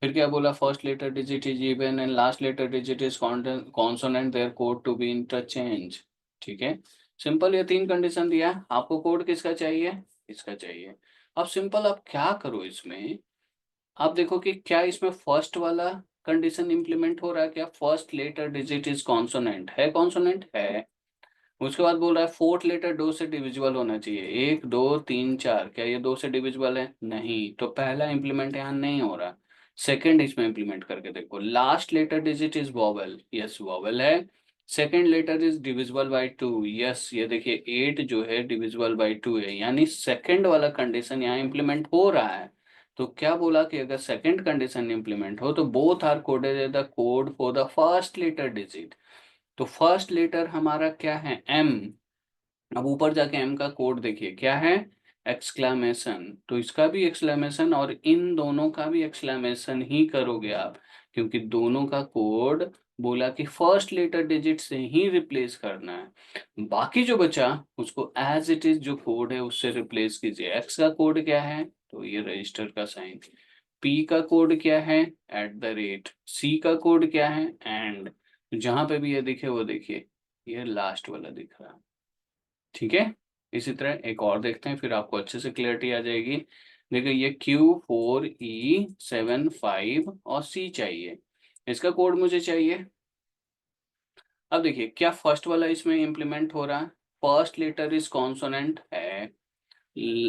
फिर क्या बोला, first letter digit is even and last letter digit is consonant, there code to be interchange. ठीक है, simple ये 3 condition दिया है, आपको code किसका चाहिए, इसका चाहिए। अब सिंपल आप क्या करो इसमें, आप देखो कि क्या इसमें फर्स्ट वाला कंडीशन इंप्लीमेंट हो रहा है क्या, first letter digit is consonant है, कॉन्सोनेंट है। उसके बाद बोल रहा है फोर्थ लेटर 2 से डिविजिबल होना चाहिए, 1 2 3 4, क्या ये 2 से डिविजिबल है, नहीं, तो पहला इंप्लीमेंट यहाँ नहीं हो रहा। सेकंड इसमें इंप्लीमेंट करके देखो, last letter digit is vowel, yes vowel है। Second letter is divisible by 2, yes, ये देखिए 8 जो है डिविजिबल बाय 2 है, यानी सेकंड वाला कंडीशन यहाँ इंप्लीमेंट हो रहा है। तो क्या बोला कि अगर सेकंड कंडीशन इंप्लीमेंट हो तो both are coded as the code for the first letter digit. तो फर्स्ट लेटर हमारा क्या है, एम। अब ऊपर जाके एम का कोड देखिए क्या है, एक्सक्लामेशन, तो इसका भी एक्सक्लामेशन और इन दोनों का भी एक्सक्लामेशन ही करोगे आप, क्योंकि दोनों का कोड बोला कि फर्स्ट लेटर डिजिट से ही रिप्लेस करना है। बाकी जो बचा उसको एज इट इज जो कोड है उससे रिप्लेस कीजिए। एक्स का कोड क्या है, तो ये रजिस्टर का साइन। पी का कोड क्या है, @ सी का कोड क्या है, एंड। जहां पे भी ये दिखे वो देखिए, ये लास्ट वाला दिख रहा है। ठीक है, इसी तरह एक और देखते हैं, फिर आपको अच्छे से क्लियरिटी आ जाएगी। देखिए ये Q4E75 और C चाहिए, इसका कोड मुझे चाहिए। अब देखिए क्या फर्स्ट वाला इसमें इंप्लीमेंट हो रहा है, फर्स्ट लेटर इज कॉन्सोनेंट है,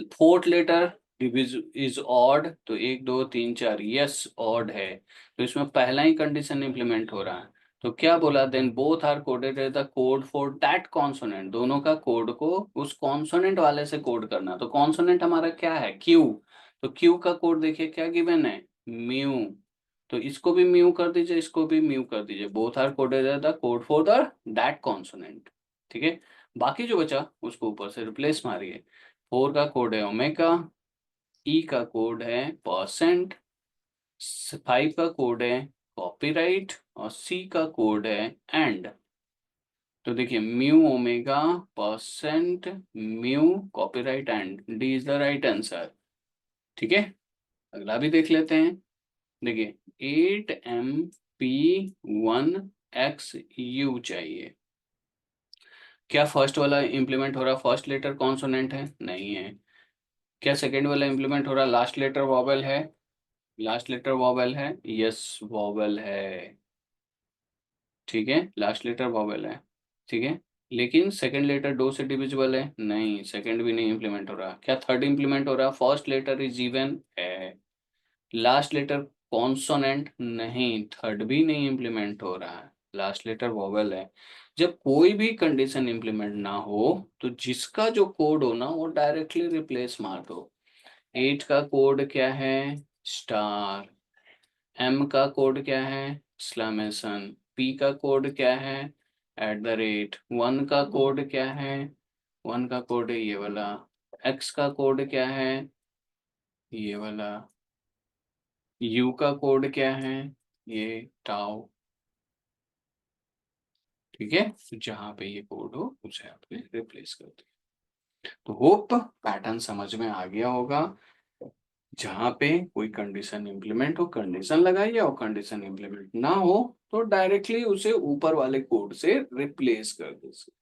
फोर्थ लेटर इज ऑड, तो 1 2 3 4, यस ऑड है, तो इसमें पहला ही कंडीशन इंप्लीमेंट हो रहा है। तो क्या बोला, then both are coded as the code for that consonant, दोनों का कोड को उस कॉन्सोनेंट वाले से कोड करना। तो कॉन्सोनेंट हमारा क्या है, क्यू, तो क्यू का कोड देखिए क्या गिवन है, म्यू, तो इसको भी म्यू कर दीजिए, इसको भी म्यू कर दीजिए, both are coded as the code for the that consonant. ठीक है, बाकी जो बचा उसको ऊपर से रिप्लेस मारिए। 4 का कोड है ओमेगा, ई का कोड है परसेंट, 5 का कोड है कॉपीराइट और सी का कोड है एंड। तो देखिए mu omega percent mu copyright and, D is the right answer. ठीक है, अगला भी देख लेते हैं। देखिए 8MP1XU चाहिए। क्या फर्स्ट वाला इंप्लीमेंट हो रहा, फर्स्ट लेटर कॉन्सोनेंट है, नहीं है। क्या सेकेंड वाला इंप्लीमेंट हो रहा, लास्ट लेटर वॉवेल है, लास्ट लेटर वॉवेल है, यस वॉवेल है। ठीक है, लास्ट लेटर वॉवेल है। ठीक है, लेकिन सेकंड लेटर 2 से डिविजिबल है, नहीं, सेकंड भी नहीं इंप्लीमेंट हो रहा। क्या थर्ड इंप्लीमेंट हो रहा, फर्स्ट लेटर इज इवन है, लास्ट लेटर कॉन्सोनेंट नहीं, थर्ड भी नहीं इम्प्लीमेंट हो रहा है, लास्ट लेटर वोवेल है। जब कोई भी कंडीशन इम्प्लीमेंट ना हो तो जिसका जो कोड हो ना वो डायरेक्टली रिप्लेस मार दो। 8 का कोड क्या है, स्टार। M का कोड क्या है, एक्सक्लेमेशन। P का कोड क्या है, @ 1 का कोड क्या है, 1 का कोड है ये वाला। X का कोड क्या है, ये वाला। U का कोड क्या है, ये टाउ। ठीक है, तो जहां पे ये कोड हो उसे आपने रिप्लेस कर दिया। तो होप पैटर्न समझ में आ गया होगा। जहां पे कोई कंडीशन इंप्लीमेंट हो कंडीशन लगाइए, और कंडीशन इंप्लीमेंट ना हो तो डायरेक्टली उसे ऊपर वाले कोड से रिप्लेस कर दीजिए।